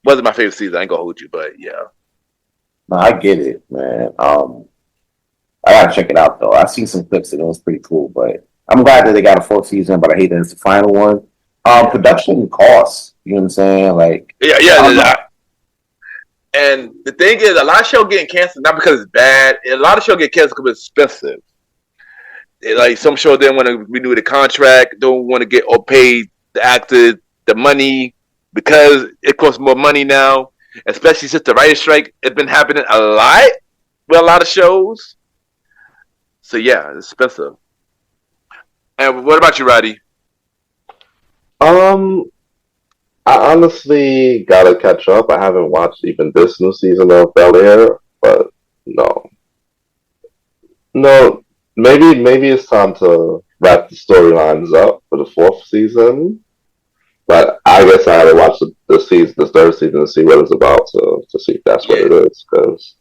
wasn't my favorite season. I ain't gonna hold you, but yeah. No, I get it, man. I gotta check it out though. I've seen some clips and it was pretty cool, but I'm glad that they got a 4th season, but I hate that it's the final one. Production costs, you know what I'm saying? Like, yeah. And the thing is, a lot of shows getting canceled not because it's bad. A lot of shows get canceled because it's expensive. Like some shows didn't want to renew the contract, don't want to get or pay the actors the money because it costs more money now. Especially since the writer's strike, it's been happening a lot with a lot of shows. So yeah, it's expensive. And what about you, Roddy? I honestly gotta catch up. I haven't watched even this new season of Bel-Air, but no. Maybe it's time to wrap the storylines up for the 4th season. But I guess I had to watch the 3rd season to see what it's about to see if that's what it is. Cause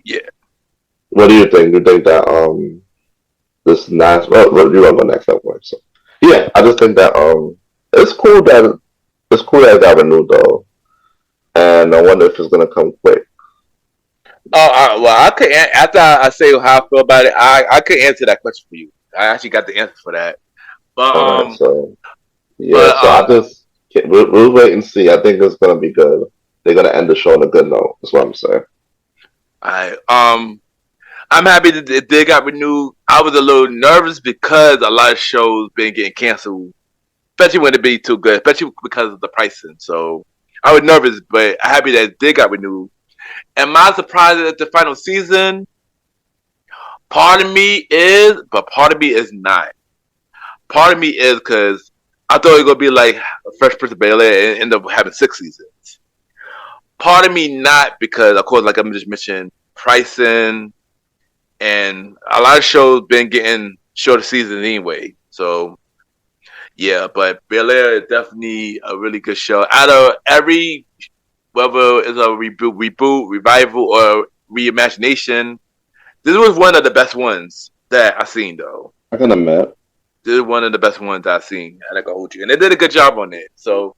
what do you think? You think that this next? Well, you run my next episode. So yeah, I just think that it's cool that it got renewed though, and I wonder if it's gonna come quick. Well, I could after I say how I feel about it, I could answer that question for you. I actually got the answer for that. But so I just we'll wait and see. I think it's gonna be good. They're gonna end the show on a good note. That's what I'm saying. I'm happy that it did got renewed. I was a little nervous because a lot of shows been getting canceled, especially when it be too good, especially because of the pricing. So I was nervous, but I'm happy that it did got renewed. Am I surprised at the final season? Part of me is, but part of me is not. Part of me is because I thought it was gonna be like Fresh Prince of Bel-Air and end up having 6 seasons. Part of me not because, of course, like I just mentioned, pricing and a lot of shows been getting shorter seasons anyway. So yeah, but Bel-Air is definitely a really good show. Out of every, whether it's a reboot, revival, or reimagination, this was one of the best ones that I've seen, though. I can admit. This is one of the best ones I've seen. I gotta hold you, and they did a good job on it. So,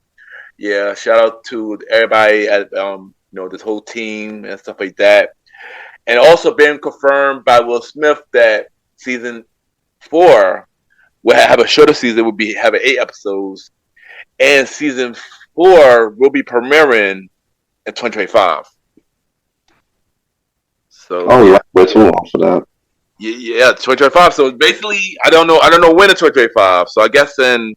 yeah, shout out to everybody at this whole team and stuff like that. And also been confirmed by Will Smith that season 4 will have a shorter season. Will be having 8 episodes, and season 4 will be premiering in 2025. So, yeah, way too long for that. Yeah, 2025. So basically, I don't know when in 2025. So I guess probably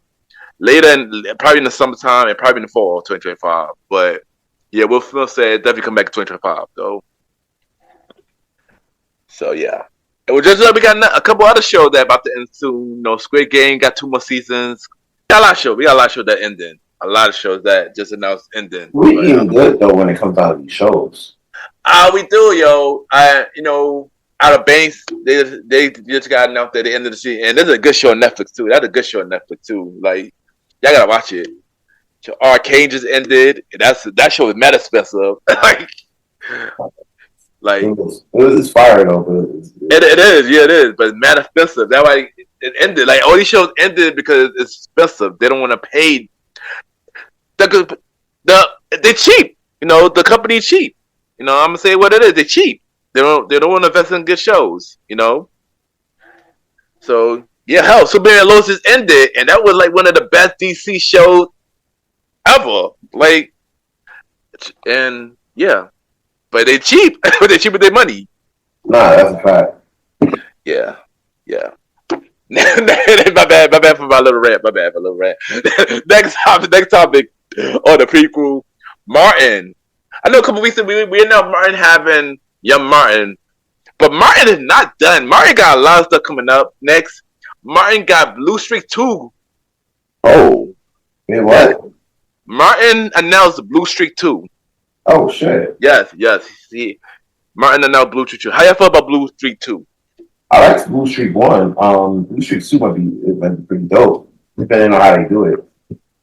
in the summertime and probably in the fall of 2025. But yeah, Will Smith said definitely come back in 2025 though. So yeah, and we got a couple other shows that about to end soon. Squid Game got 2 more seasons. We got a lot of shows that ending. A lot of shows that just announced ending. We're even good though when it comes out to these shows. We do, yo. Out of Banks, they just got announced at the end of the season, and this is a good show on Netflix too. That's a good show on Netflix too. Like, y'all gotta watch it. So Arcane just ended, and that show is mad expensive. It's fire though, but it is, but it's mad expensive. That's why it ended. Like all these shows ended because it's expensive. They don't want to pay. They're cheap. The company's cheap. I'm gonna say what it is. They're cheap. They don't want to invest in good shows. So yeah, hell, Superman and Lois just ended, and that was like one of the best DC shows ever. Like, and yeah, but they're cheap. They're cheap with their money. Nah, that's a fact. Yeah. my bad for my little rant. Next topic on the prequel, Martin. I know a couple weeks ago we announced Martin having young Martin, but Martin is not done. Martin got a lot of stuff coming up next. Martin got Blue Streak 2. Oh, yeah, what? Martin announced Blue Streak 2. Oh shit. Yes. Martin announced Blue Streak 2. How y'all feel about Blue Streak 2? I like Blue Streak 1. Blue Streak 2 might be pretty dope, depending on how they do it.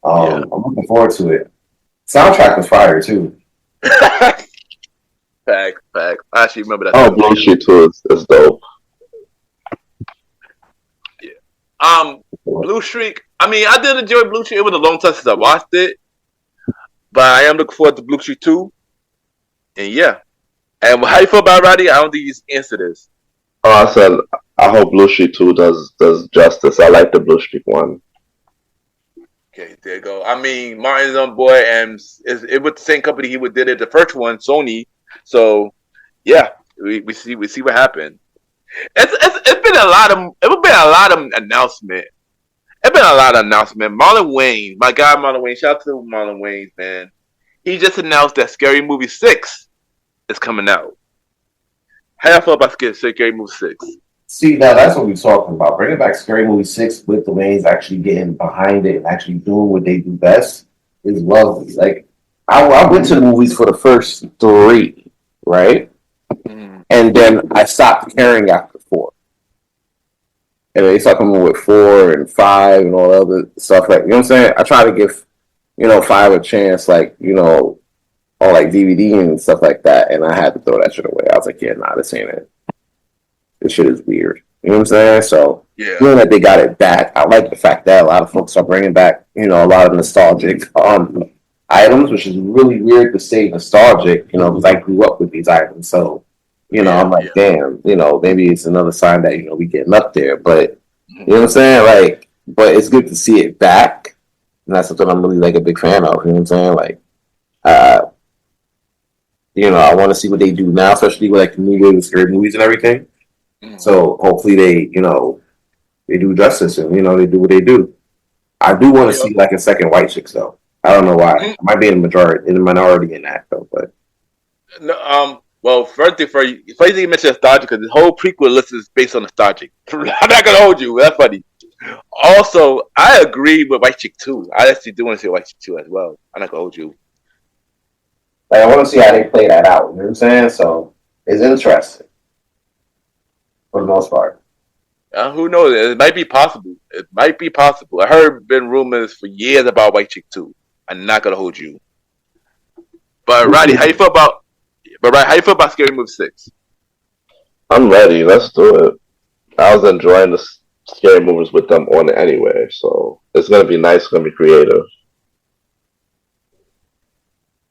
I'm looking forward to it. Soundtrack was fire too. Fact. I actually remember that. Oh, Blue Streak 2 is dope. Yeah. Blue Streak. I mean, I did enjoy Blue Streak. It was a long time since I watched it, but I am looking forward to Blue Streak 2. And yeah. And how you feel about Roddy? I don't think he's answered this. Oh, I said I hope Blue Streak 2 does justice. I like the Blue Streak 1. Okay, there you go. I mean, Martin's on board, and it was the same company he did it the first one, Sony. So, yeah, we see what happened. It's been a lot of announcement. It's been a lot of announcement. Marlon Wayne, my guy Marlon Wayne. Shout out to Marlon Wayne, man. He just announced that Scary Movie 6 is coming out. How y'all feel about Scary Movie 6? See, now that's what we're talking about. Bringing back Scary Movie 6 with the Waynes actually getting behind it and actually doing what they do best is lovely. Like, I went to the movies for the first 3, right? Mm. And then I stopped caring after 4. And they start coming with 4 and 5 and all the other stuff. Like, you know what I'm saying? I try to give, 5 a chance, like, on like DVD and stuff like that. And I had to throw that shit away. I was like, yeah, nah, this ain't it. This shit is weird. You know what I'm saying? So, feeling that they got it back, I like the fact that a lot of folks are bringing back, a lot of nostalgic items, which is really weird to say nostalgic, because I grew up with these items. So, I'm like, damn, maybe it's another sign that, we getting up there. But, you know what I'm saying? Like, but it's good to see it back. And that's something I'm really, like, a big fan of. You know what I'm saying? Like, I want to see what they do now, especially with, like, the new wave of scary movies and everything. So hopefully they, they do justice and they do what they do. I do want to see like a second White Chicks though. I don't know why. I might be in the minority in that though, but No, well, first thing you mentioned nostalgia because the whole prequel list is based on nostalgic. I'm not gonna hold you. That's funny. Also, I agree with White Chick 2. I actually do want to see White Chick 2 as well. I'm not gonna hold you. like I want to see how they play that out. You know what I'm saying? So it's interesting for the most part. Who knows? It might be possible. It might be possible. I heard been rumors for years about White Chick 2. I'm not gonna hold you. But Roddy, how you feel about? How you feel about Scary Movie 6? I'm ready. Let's do it. I was enjoying the scary movies with them on it anyway, so it's gonna be nice. It's gonna be creative.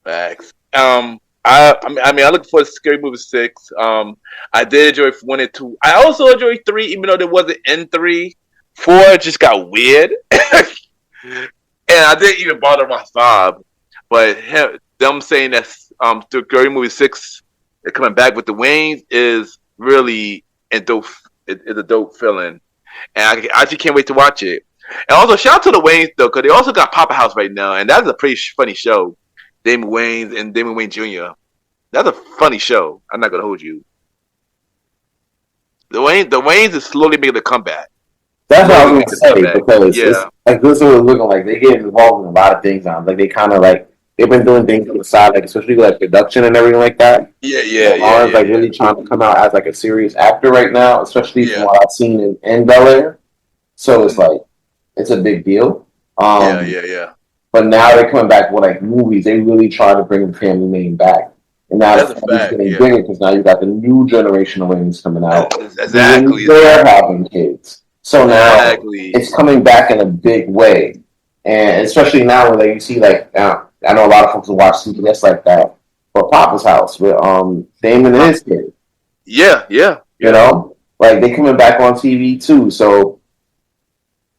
Facts. I look for Scary Movie 6. I did enjoy 1 and 2. I also enjoyed 3, even though there wasn't in 3. 4 just got weird, and I didn't even bother my 5. But them saying that Scary Movie 6 they're coming back with the Waynes is really a dope. It's a dope feeling, and I actually can't wait to watch it. And also shout out to the Waynes though, because they also got Papa House right now, and that's a pretty funny show. Damon Wayans and Damon Wayne Jr. That's a funny show. I'm not gonna hold you. The Waynes is slowly making a comeback. That's what I was going to say because it's like this is what it's looking like. They get involved in a lot of things now. Like they kind of like they've been doing things on the side, like especially like production and everything like that. Lauren's really trying to come out as like a serious actor right now, especially from what I've seen in Bel Air. So it's like it's a big deal. But now they're coming back with like movies. They really try to bring the family name back. And now it's getting bigger because now you got the new generation of Waynes coming out. Exactly. They're having kids. So now it's coming back in a big way. And especially now when you see like I know a lot of folks will watch CBS like that. But Papa's House with Damon and his kid. Yeah. You know? Like they coming back on TV too. So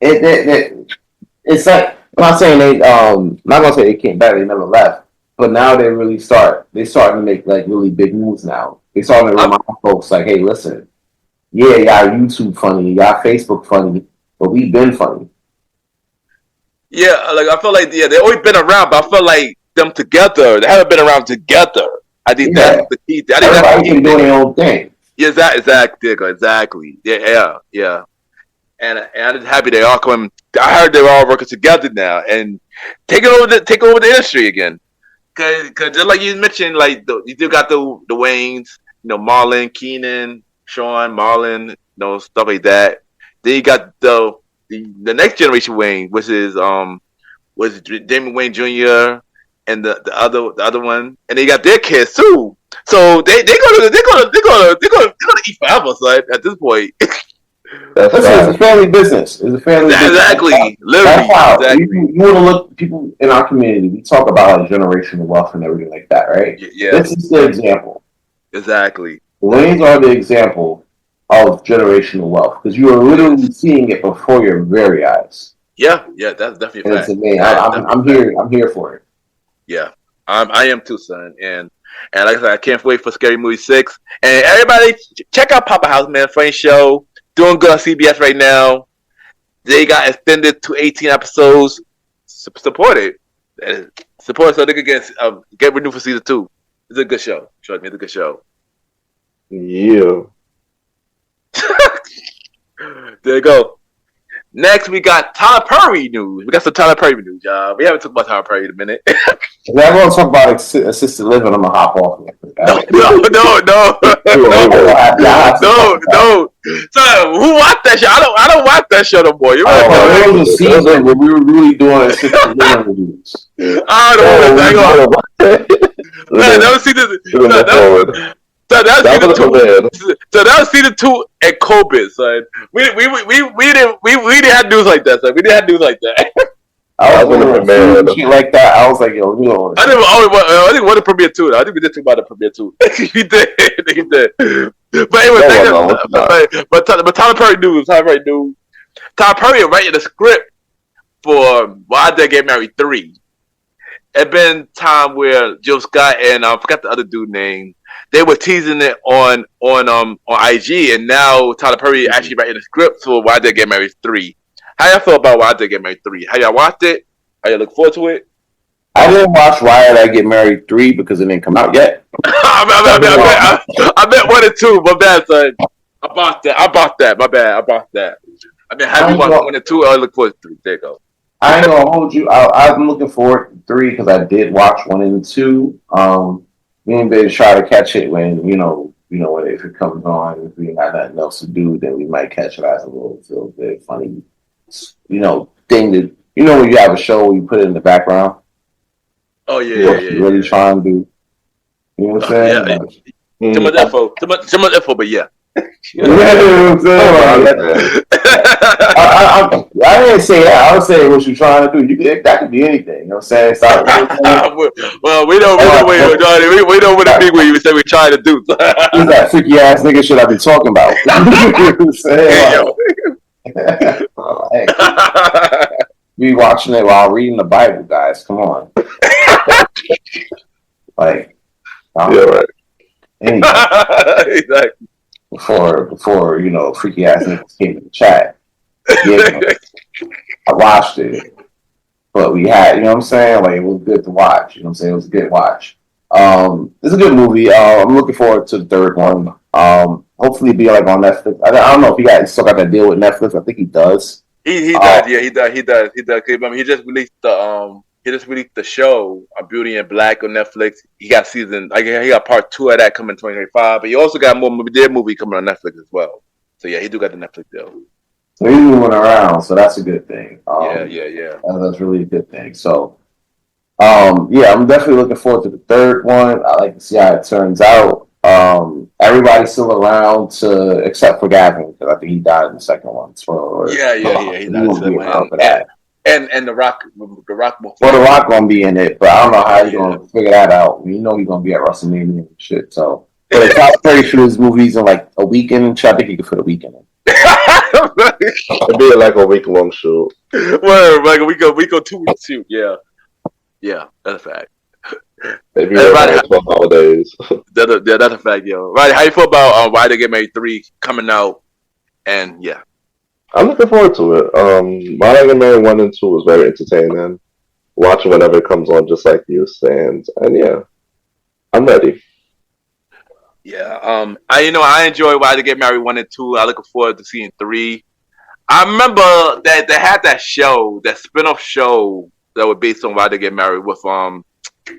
it's like I'm not saying I'm not gonna say they came back, they never left. But now they're starting to make like really big moves now. They're starting to remind folks like, hey, listen, y'all YouTube funny, y'all Facebook funny, but we've been funny. Yeah, like I feel like they always been around, but I feel like them together, they haven't been around together. I think that's the key. I think everybody's been doing their own thing. Yeah, exactly. Yeah. And I'm just happy they all coming. I heard they're all working together now and take over the industry again. Cause just like you mentioned, like you still got the Waynes, Marlon, Keenan, Sean, Marlon, stuff like that. Then you got the next generation Wayne, which is was Damon Wayne Jr. and the other one, and they got their kids too. So they're gonna eat forever, son. At this point. It's a family business. It's a family business. Exactly. Literally. Exactly. You want to look people in our community. We talk about like generational wealth and everything like that, right? Yeah. This is the example. Exactly. Waynes are the example of generational wealth because you are literally seeing it before your very eyes. Yeah, that's definitely a fact. It's amazing. I'm here for it. Yeah, I am too, son. And like I said, I can't wait for Scary Movie 6. And everybody, check out Papa House, man. Funny show. Doing good on CBS right now. They got extended to 18 episodes. Support it. Support it so they can get renewed for season 2. It's a good show. Trust me, it's a good show. Yeah. There you go. Next, we got Tyler Perry news. We got some Tyler Perry news, y'all. We haven't talked about Tyler Perry in a minute. If everyone talk about assisted living, I'm gonna hop off. No. So who watched that show? I don't watch that show no more. You there was a season where we were really doing assisted living reviews. I don't know. That was season. So that was season 2 at COVID, son. We didn't have news like that, son. We didn't have news like that. I was like that. I was like, yo, we don't. I didn't want to premiere 2. I think we did talk about the premiere 2. He did. But anyway, but Tyler Perry news. Tyler Perry writing a script for Why Did I Get Married 3, it been time where Jill Scott and I forgot the other dude name. They were teasing it on IG, and now Tyler Perry actually writing the script for Why They Get Married 3. How y'all feel about Why They Get Married 3? How y'all watched it? How y'all look forward to it? I didn't watch Why Did I Get Married 3 because it didn't come out yet. I bet 1 and 2. My bad, son. I bought that. My bad. I bought that. I mean, have you watched 1 and 2? I look forward to 3. There you go. I ain't gonna hold you. I'm looking forward to 3 because I did watch 1 and 2. Me and Big try to catch it when when if it comes on. If we got nothing else to do, then we might catch it as a little bit funny, thing that when you have a show where you put it in the background. Oh yeah, really trying to do. You know what I'm saying? Yeah. Too much info, but yeah. You know what I'm saying? I didn't say that. I was saying what you're trying to do. That could be anything. You know what I'm saying? Stop. Well, we know what it be when you say we're trying to do. Who's that freaky ass nigga shit I be talking about? Be watching it while reading the Bible, guys. Come on. Right. Anyway, Exactly. Before freaky ass niggas came in the chat. Yeah, I watched it, but we had, what I'm saying? Like, it was good to watch. You know what I'm saying? It was a good watch. It's a good movie. I'm looking forward to the third one. Hopefully, it'll be like on Netflix. I don't know if he still got that deal with Netflix. I think he does. He does. Yeah, he does. I mean, he just released the show Beauty in Black on Netflix. He got he got part 2 of that coming in 2025. But he also got their movie coming on Netflix as well. So yeah, he do got the Netflix deal. So he's moving around, so that's a good thing. Yeah. That's really a good thing. So, I'm definitely looking forward to the third one. I like to see how it turns out. Everybody's still around except for Gavin, because I think he died in the second one. So, he died in the second one. And the Rock. Well, The Rock gonna be in it, but I don't know how he's gonna figure that out. You know he's gonna be at WrestleMania and shit. So, but the top 30 for his movies in like a weekend. I think he could fit a weekend in. It'd be like a week-long shoot. Well, like a week or 2 week shoot. Yeah, that's a fact. Maybe right, 12 holidays. That's a fact, yo. Right, how you feel about Why They Get Married 3 coming out? And yeah, I'm looking forward to it. Why They Get Married 1 and 2 was very entertaining. Watching whenever it comes on, just like you saying, and yeah, I'm ready. Yeah, I enjoy Why They Get Married 1 and 2. I looking forward to seeing 3. I remember that they had that show, that spin-off show that was based on Why They Get Married with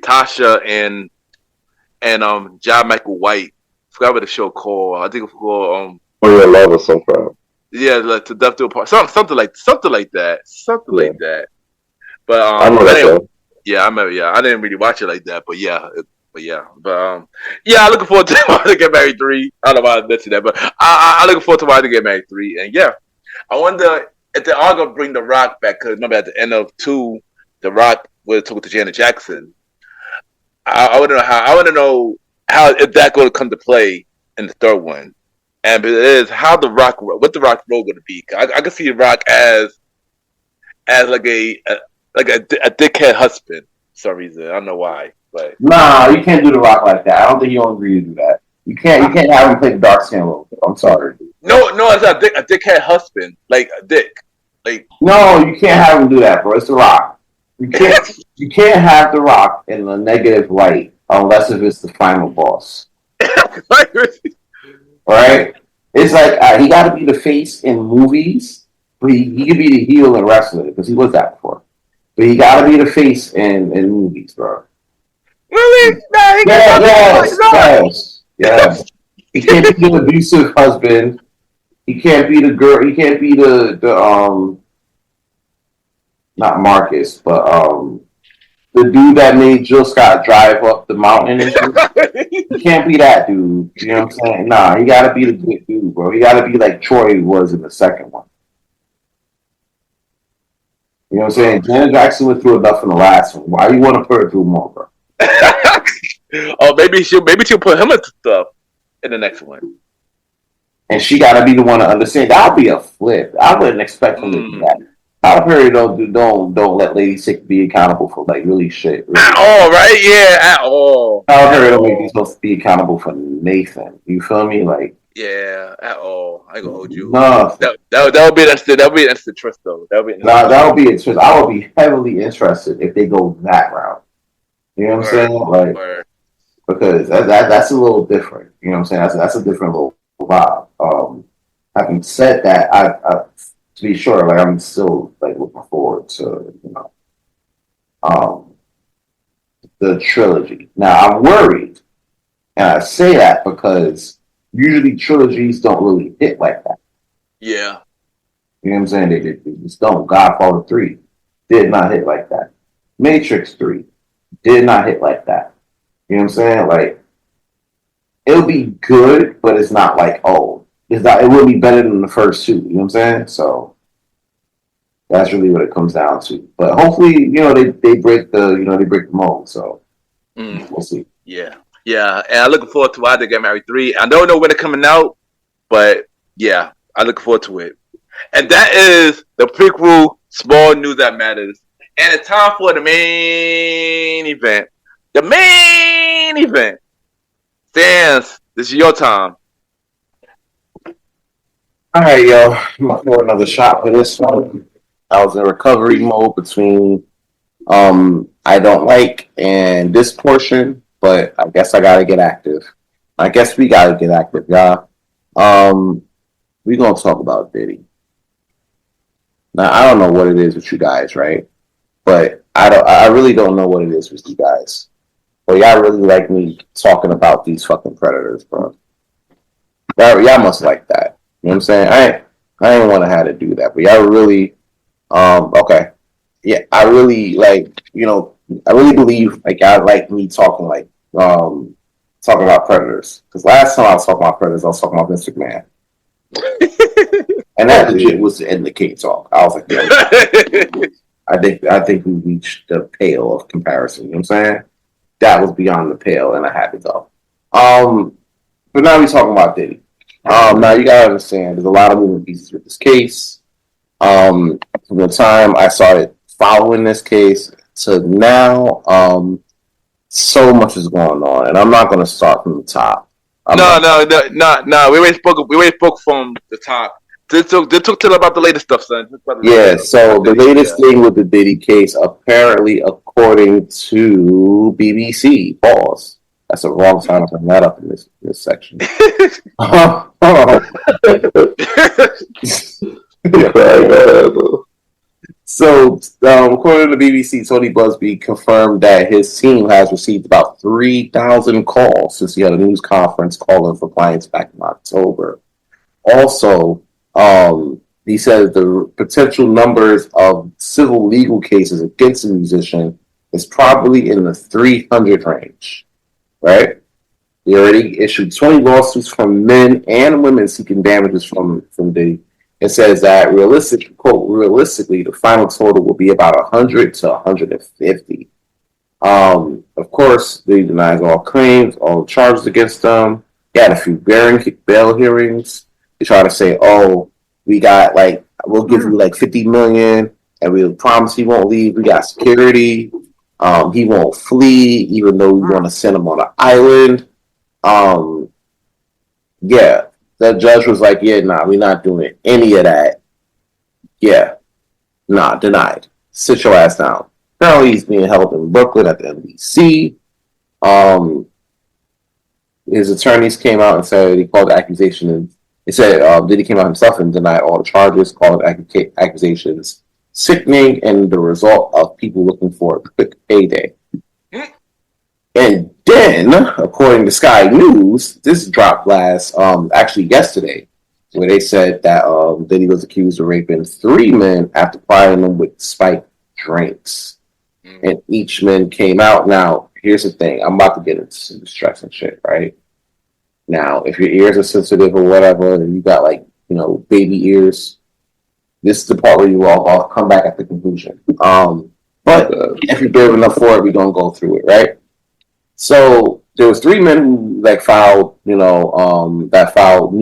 Tasha and John Michael White. I forgot what the show called. I think it was called For Your Love or some crap. Yeah, like To Death Do Apart. Something like that. But I know that show. Yeah, I remember. Yeah, I didn't really watch it like that, but yeah. I'm looking forward to Why They Get Married 3. I don't know why I mentioned that, but I'm looking forward to Why They Get Married 3. And yeah, I wonder if they are gonna bring The Rock back, because remember at the end of 2, The Rock was talking to Janet Jackson. I want to know how if that going to come to play in the third one, and it is how what the Rock role going to be. I can see The Rock as like a dickhead husband for some reason. I don't know why. But nah, you can't do The Rock like that. I don't think you'll agree to do that. You can't have him play the dark skin role. I'm sorry. No, it's not a dickhead husband, like a dick. Like no, you can't have him do that, bro. It's The Rock. You can't have The Rock in a negative light unless if it's the final boss. Right? It's like he got to be the face in movies, but he could be the heel in wrestling because he was that before. But he got to be the face in movies, bro. Really? No, Yes. He can't be the abusive husband. He can't be the girl. He can't be the not Marcus, but the dude that made Jill Scott drive up the mountain and shit. He can't be that dude. You know what I'm saying? Nah, he gotta be the good dude, bro. He gotta be like Troy was in the second one. You know what I'm saying? Janet Jackson went through enough in the last one. Why you want to put her through more, bro? Oh, maybe she'll put him into stuff in the next one. And she got to be the one to understand. That'll be a flip. I wouldn't expect him to do that. Tyler Perry don't let Lady Sick be accountable for like really shit. Really. At all, right? Yeah, at all. Tyler Perry don't make you supposed to be accountable for Nathan. You feel me? Like yeah, at all. I ain't gonna hold you. no. That would be an instant twist though. That would be That would be interesting. I would be heavily interested if they go that route. You know what I'm saying? Like because that's a little different. You know what I'm saying? That's a different little vibe. Having said that, I to be sure, like I'm still like looking forward to the trilogy. Now I'm worried, and I say that because usually trilogies don't really hit like that. Yeah. You know what I'm saying? They just don't. Godfather 3 did not hit like that. Matrix 3 did not hit like that. You know what I'm saying? Like, it'll be good, but it's not like, oh, it's not. It will be better than the first two. You know what I'm saying? So that's really what it comes down to. But hopefully, they break the mold. So we'll see. Yeah, and I'm looking forward to Why They Get Married 3. I don't know when it's coming out, but yeah, I look forward to it. And that is the prequel, Small News That Matters. And it's time for the main event. The main event. Stans, this is your time. All right, yo. I'm going to pour another shot for this one. I was in recovery mode between I don't like and this portion, but I guess I got to get active. I guess we got to get active, y'all. We're going to talk about Diddy. Now, I don't know what it is with you guys, right? But I really don't know what it is with you guys. But y'all really like me talking about these fucking predators, bro. Y'all must like that. You know what I'm saying? I ain't want to have to do that, but y'all really, okay. Yeah, I really like, I really believe like y'all like me talking talking about predators. Because last time I was talking about predators, I was talking about Mr. McMahon. And that legit was the end of the King talk. I was like, yeah, I think we reached the pale of comparison. You know what I'm saying? That was beyond the pale, and I had to go. But now we're talking about Diddy. Now you gotta understand, there's a lot of moving pieces with this case. From the time I started following this case to now, so much is going on, and I'm not gonna start from the top. No. We already spoke from the top. They took till about the latest stuff, son. Yeah, so the latest thing with the Diddy case, apparently, according to BBC, pause. That's the wrong time to bring that up in this section. So, according to the BBC, Tony Busby confirmed that his team has received about 3,000 calls since he had a news conference calling for clients back in October. Also, he says the potential numbers of civil legal cases against the musician is probably in the 300 range, right? He already issued 20 lawsuits from men and women seeking damages from Diddy. It says that realistically, the final total will be about 100 to 150. Of course, Diddy denies all claims, all charges against them. He had a few bail hearings. They try to say, oh, we got we'll give you $50 million and we'll promise he won't leave. We got security. He won't flee, even though we want to send him on an island. Yeah, the judge was like, yeah, nah, we're not doing any of that. Yeah, nah, denied. Sit your ass down. Apparently he's being held in Brooklyn at the NBC. His attorneys came out and said he called the accusation and he said Diddy came out himself and denied all the charges, called accusations sickening and the result of people looking for a quick payday. And then, according to Sky News, this dropped yesterday, where they said that Diddy was accused of raping 3 men after plying them with spiked drinks. And each man came out. Now, here's the thing. I'm about to get into some stress and shit, right? Now, if your ears are sensitive or whatever, and you got baby ears, this is the part where I'll come back at the conclusion. But if you're brave enough for it, we're gonna go through it, right? So there was 3 men who filed new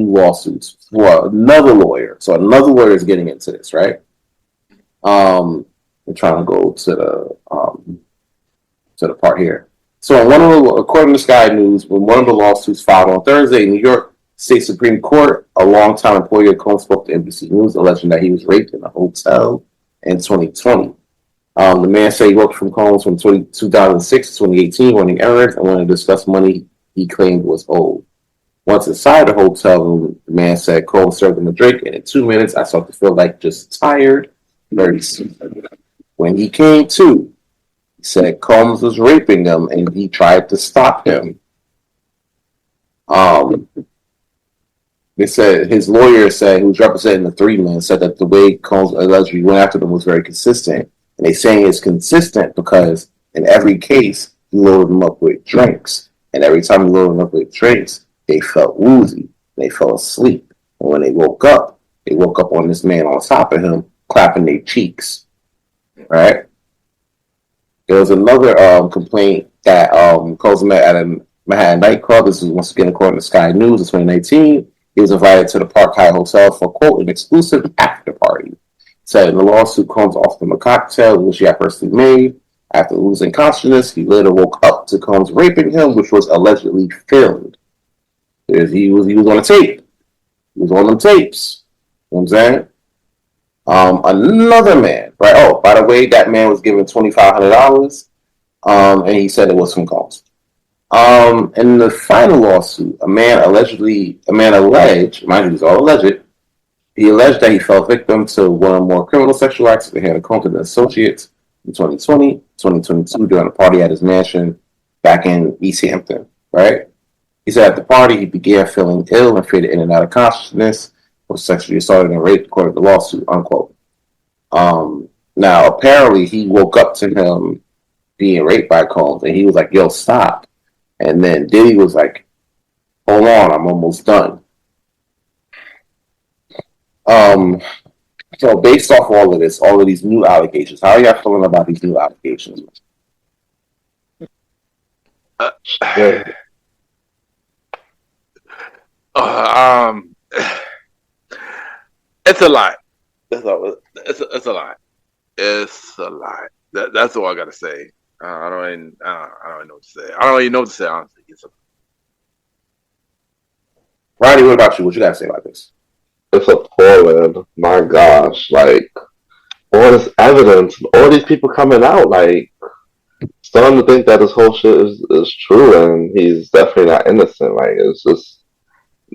lawsuits for another lawyer. So another lawyer is getting into this, right? I'm trying to go to the part here. So, according to Sky News, when one of the lawsuits filed on Thursday in New York State Supreme Court, a longtime employee of Combs spoke to NBC News, alleging that he was raped in a hotel in 2020. The man said he worked from Combs from 2006 to 2018, running errands, and when they discussed money he claimed was owed. Once inside the hotel room, the man said Combs served him a drink, and in 2 minutes, I started to feel like just tired, very sick. When he came to, he said Combs was raping him, and he tried to stop him. They said his lawyer said, who was representing the three men, said that the way Combs allegedly went after them was very consistent. And they saying it's consistent because in every case, he loaded them up with drinks. And every time he loaded them up with drinks, they felt woozy. They fell asleep. And when they woke up on this man on top of him, clapping their cheeks. Right? There was another complaint that Combs met at a Manhattan nightclub. This is once again according to Sky News in 2019. He was invited to the Park Hyatt Hotel for, quote, an exclusive after party. Said in the lawsuit, Combs offered him a cocktail, which he had personally made. After losing consciousness, he later woke up to Combs raping him, which was allegedly filmed. He was on a tape. He was on them tapes. You know what I'm saying? Another man, right? Oh, by the way, that man was given $2,500, and he said it was from Combs. In the final lawsuit, a man alleged, mind you, it's all alleged, he alleged that he fell victim to one or more criminal sexual acts at the hand of Combs and associates in 2020, 2022 during a party at his mansion back in East Hampton, right? He said at the party he began feeling ill and faded in and out of consciousness, was sexually assaulted and raped according to the lawsuit, unquote. Now, apparently he woke up to him being raped by Combs and he was like, yo, stop. And then Diddy was like, hold on, I'm almost done. So based off all of this, all of these new allegations, how are y'all feeling about these new allegations? It's a lot. It's a lot. It's a lot. That's all I gotta say. I don't even know what to say. I don't even know what to say, honestly. Roddy, what about you? What you got to say about this? It's appalling. My gosh, like all this evidence, all these people coming out, like starting to think that this whole shit is true, and he's definitely not innocent. Like it's just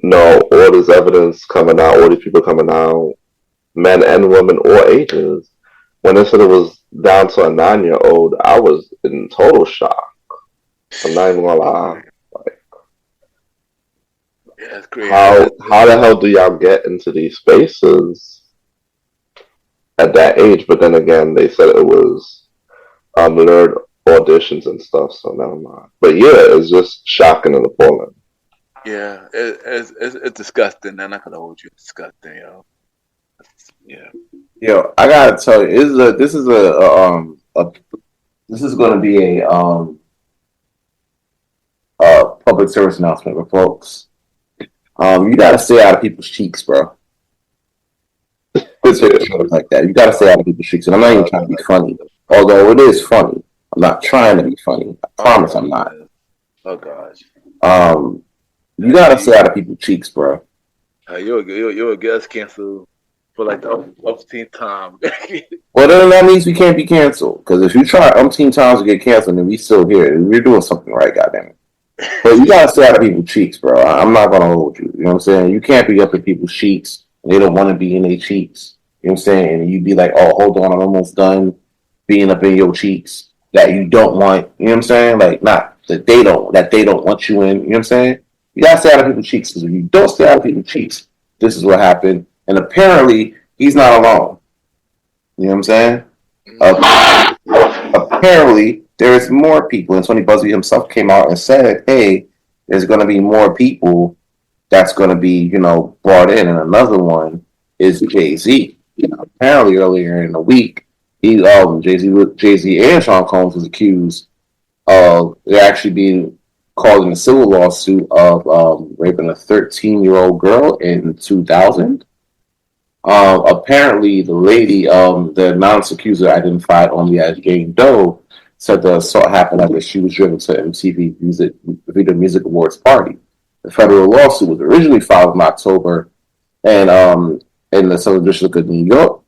all this evidence coming out, all these people coming out, men and women, all ages. When they said it was down to a 9-year-old, I was in total shock. I'm not even gonna lie. Like, yeah, it's crazy. How the hell do y'all get into these spaces at that age? But then again, they said it was lured auditions and stuff, so never mind. But yeah, it's just shocking and appalling. Yeah, it's disgusting. I'm not gonna hold you. It's disgusting, yo. Yeah. Yo, I gotta tell you, this is going to be a public service announcement for folks. You gotta stay out of people's cheeks, bro. It's like that. You gotta stay out of people's cheeks, and I'm not even trying to be funny, although it is funny. I'm not trying to be funny. I promise I'm not. Oh gosh. You gotta stay out of people's cheeks, bro. You're a guest cancel for like the umpteenth time. Well, then that means we can't be canceled. Because if you try umpteen times to get canceled, then we still here. We're doing something right, goddamn it. But you gotta stay out of people's cheeks, bro. I'm not gonna hold you. You know what I'm saying? You can't be up in people's cheeks. They don't want to be in their cheeks. You know what I'm saying? And you be like, oh, hold on, I'm almost done being up in your cheeks. That you don't want. You know what I'm saying? Like, not that they don't want you in. You know what I'm saying? You gotta stay out of people's cheeks. Because if you don't stay out of people's cheeks, this is what happened. And apparently, he's not alone. You know what I'm saying? Apparently, there's more people. And Tony Busby himself came out and said, hey, there's going to be more people that's going to be, brought in. And another one is Jayz. Apparently, earlier in the week, Jayz and Sean Combs was accused of actually being called in a civil lawsuit of raping a 13-year-old girl in 2000. Apparently, the lady, the anonymous accuser identified only as Jane Doe, said the assault happened after she was driven to MTV Video Music Awards party. The federal lawsuit was originally filed in October, and in the Southern District of New York.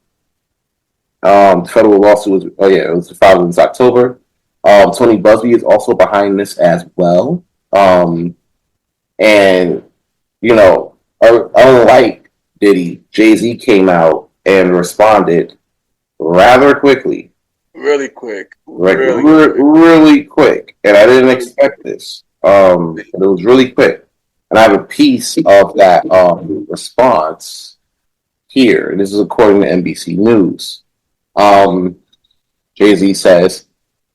The federal lawsuit it was filed in October. Tony Busby is also behind this as well. And you know, unlike Diddy, Jay-Z came out and responded rather quickly. Really quick. Really quick. And I didn't expect this. It was really quick. And I have a piece of that response here. This is according to NBC News. Jay-Z says,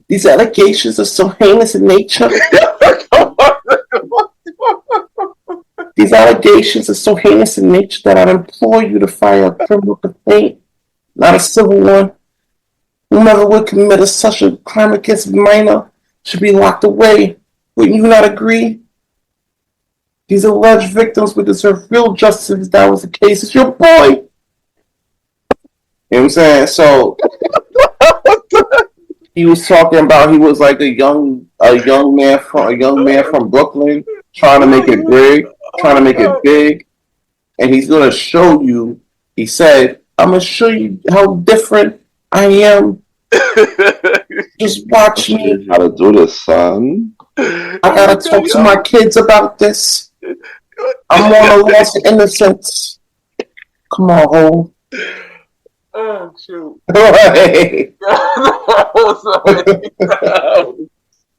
"These allegations are so heinous in nature." "These allegations are so heinous in nature that I implore you to file a criminal complaint, not a civil one. Whomever would commit such a crime against a minor should be locked away. Wouldn't you not agree? These alleged victims would deserve real justice if that was the case. It's your boy." You know what I'm saying? So he was talking about he was like a young man from Brooklyn trying to make it big, and he's gonna show you. He said, "I'm gonna show you how different I am. Just watch me. How to do this, son? I gotta talk to my kids about this. I'm on a loss of innocence. Come on, ho." Oh, shoot. Hey.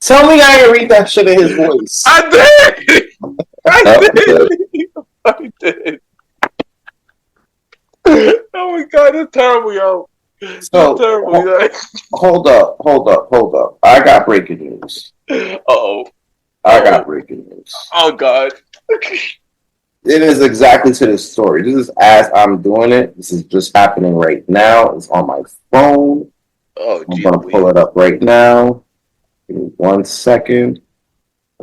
Tell me I didn't read that shit in his voice. I did. Oh my god, it's terrible, yo. So, Terrible, yo. hold up. I got breaking news. Uh-oh. I got breaking news. Oh god. It is exactly to this story. This is as I'm doing it. This is just happening right now. It's on my phone. Oh, I'm going to pull it up right now. Give me 1 second.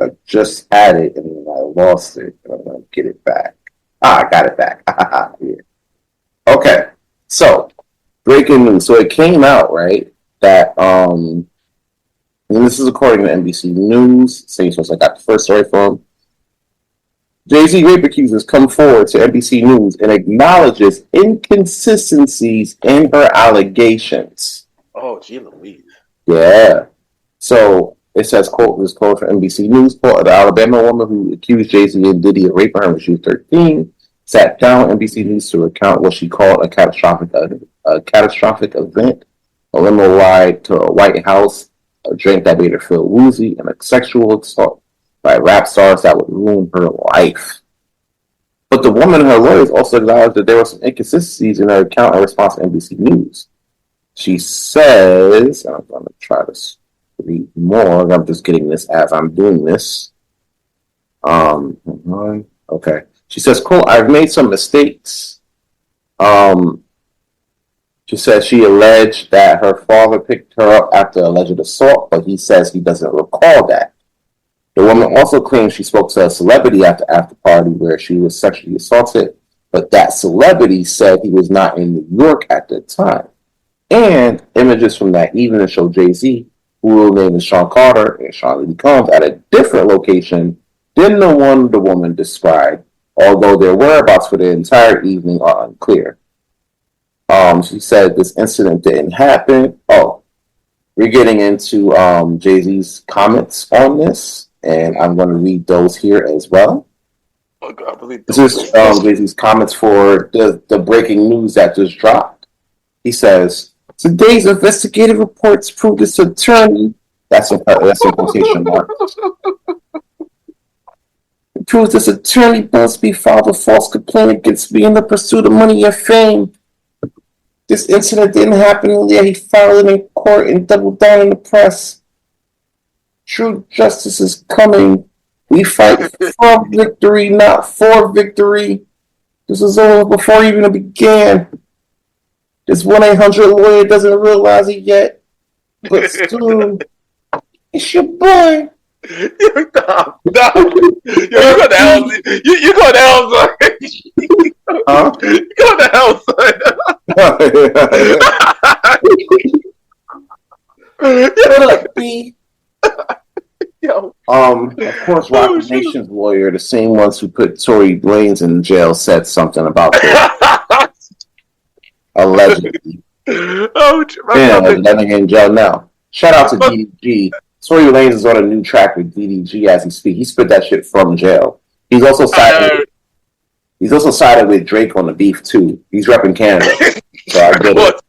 I just had it and then I lost it. And I'm going to get it back. I got it back. Yeah. Okay. So, breaking news. So it came out, right, that, and this is according to NBC News, same source I got the first story from. Jay-Z rape accusers come forward to NBC News and acknowledges inconsistencies in her allegations. Oh, gee Louise. Yeah. So it says, quote, this quote from NBC News, quote, "The Alabama woman who accused Jay-Z and Diddy of raping her when she was 13 sat down with NBC News to recount what she called a catastrophic event, a limo ride to a White House, a drink that made her feel woozy, and a sexual assault by rap stars that would ruin her life." But the woman and her lawyers also acknowledged that there were some inconsistencies in her account in response to NBC News. She says, and I'm going to try to read more. I'm just getting this as I'm doing this. Okay. She says, quote, "I've made some mistakes." She says she alleged that her father picked her up after alleged assault, but he says he doesn't recall that. The woman also claims she spoke to a celebrity at the after party where she was sexually assaulted, but that celebrity said he was not in New York at the time. And images from that evening show Jay-Z, who will name as Sean Carter and Sean Lee Combs, at a different location than the one the woman described, although their whereabouts for the entire evening are unclear. She said this incident didn't happen. Oh, we're getting into Jay-Z's comments on this. And I'm going to read those here as well. Oh god, I believe this is Jay-Z's comments for the breaking news that just dropped. He says, "Today's investigative reports prove this attorney," that's in quotation marks, "it proves this attorney Busby filed a false complaint against me in the pursuit of money and fame. This incident didn't happen, and yet he filed it in court and doubled down in the press. True justice is coming. We fight for victory, not for victory. This was over before even it began. This 1-800 lawyer doesn't realize it yet, but soon, it's your boy." Stop. You're going to hell. You're going to hell, son. Huh? You're going to hell, son. What up, B? Yo. Of course, Rock Nation's lawyer, the same ones who put Tory Lanez in jail, said something about this. Allegedly. Oh, living in jail now. Shout out to DDG. Tory Lanez is on a new track with DDG as he speaks. He spit that shit from jail. He's also sided with Drake on the beef too. He's repping Canada, so I get it.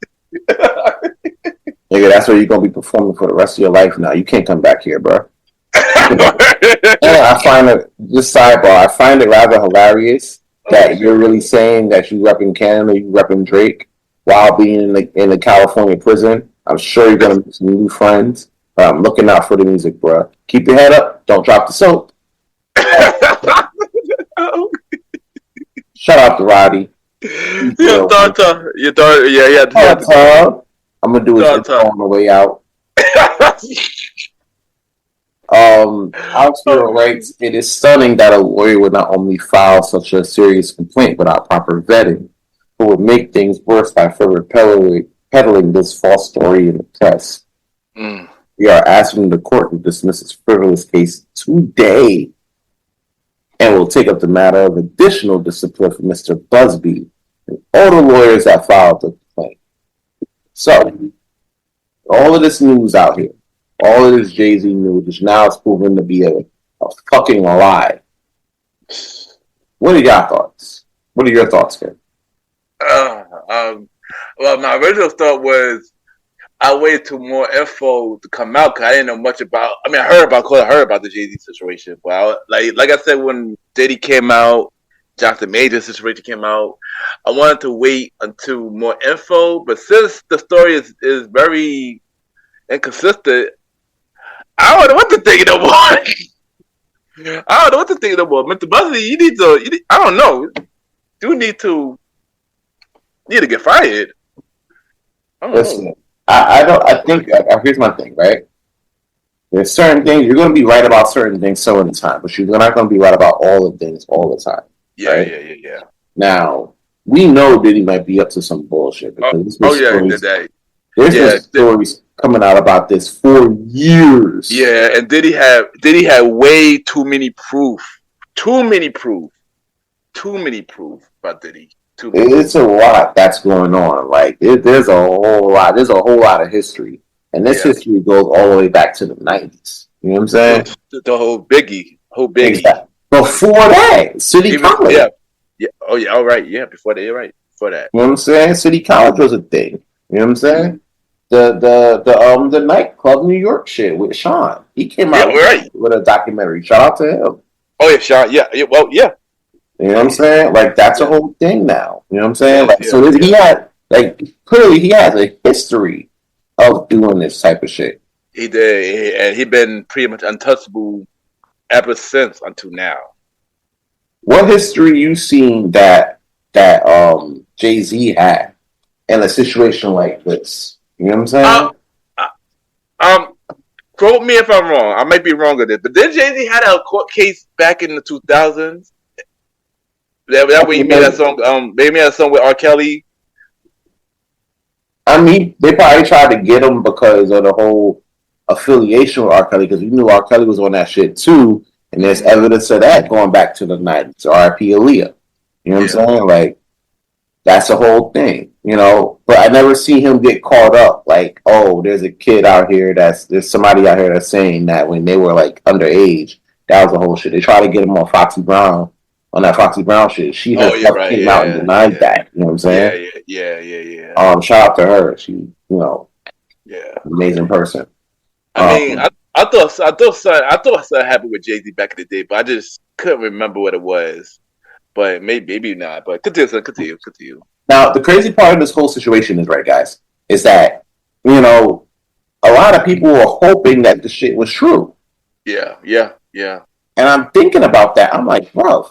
Nigga, that's where you're gonna be performing for the rest of your life now. You can't come back here, bro. And I find it, just sidebar, I find it rather hilarious that you're really saying that you repping Canada, you repping Drake while being in the California prison. I'm sure you're gonna make some new friends. But I'm looking out for the music, bro. Keep your head up. Don't drop the soap. Shout out to Roddy. Your daughter. Yeah. I'm gonna do it on the way out. Alex Miller writes, it is stunning that a lawyer would not only file such a serious complaint without proper vetting, but would make things worse by further peddling this false story in the press. We are asking the court to dismiss this frivolous case today and will take up the matter of additional discipline for Mr. Busby and all the lawyers that filed the complaint. So, all of this news out here, all of this Jayz news, which now is proven to be a fucking lie. What are your thoughts? What are your thoughts, Ken? Well, my original thought was I waited till more info to come out because I didn't know much about. I mean, I heard about the Jayz situation, but like I said, when Diddy came out, Jonathan Major situation came out, I wanted to wait until more info. But since the story is very inconsistent, I don't know what to think no more. Mr. Busby, you need to. I don't know. You need to get fired. I don't know. I think here's my thing, right? There's certain things you're going to be right about certain things some of the time, but you're not going to be right about all of things all the time. Yeah. Now we know Diddy might be up to some bullshit because there's been stories coming out about this for years. Yeah, and Diddy had way too many proof. Too many proof about Diddy. It's a lot that's going on. Like there's a whole lot. There's a whole lot of history, and this history goes all the way back to the 90s. You know what I'm saying? The whole Biggie. Exactly. Before that, City College. Yeah. Oh yeah. All right. Yeah. Before that. You're right. Before that. You know what I'm saying? City College was a thing. You know what I'm saying? The nightclub New York shit with Sean. He came out with a documentary. Shout out to him. Oh yeah, Sean. Yeah. Well, yeah. You know what I'm saying? Like that's a whole thing now. You know what I'm saying? He had clearly he has a history of doing this type of shit. He did, and he been pretty much untouchable ever since until now. What history you seen that Jay-Z had in a situation like this? You know what I'm saying? Quote me if I'm wrong. I might be wrong with it, but then Jay-Z had a court case back in the 2000s. That when he made that song. They made a song with R. Kelly. I mean, they probably tried to get him because of the whole affiliation with R. Kelly, because we knew R. Kelly was on that shit too, and there's evidence of that going back to the 90s. R.I.P. Aaliyah. You know what I'm saying? Like, that's a whole thing, you know? But I never see him get caught up, like, oh, there's a kid out here there's somebody out here that's saying that when they were, like, underage, that was the whole shit. They tried to get him on Foxy Brown, on that Foxy Brown shit. She came out and denied that. You know what I'm saying? Yeah. Shout out to her. She, amazing person. I mean, I thought something happened with Jay-Z back in the day, but I just couldn't remember what it was. But maybe not. But continue. Now, the crazy part of this whole situation is, right, guys, is that, a lot of people were hoping that the shit was true. Yeah. And I'm thinking about that. I'm like, bro,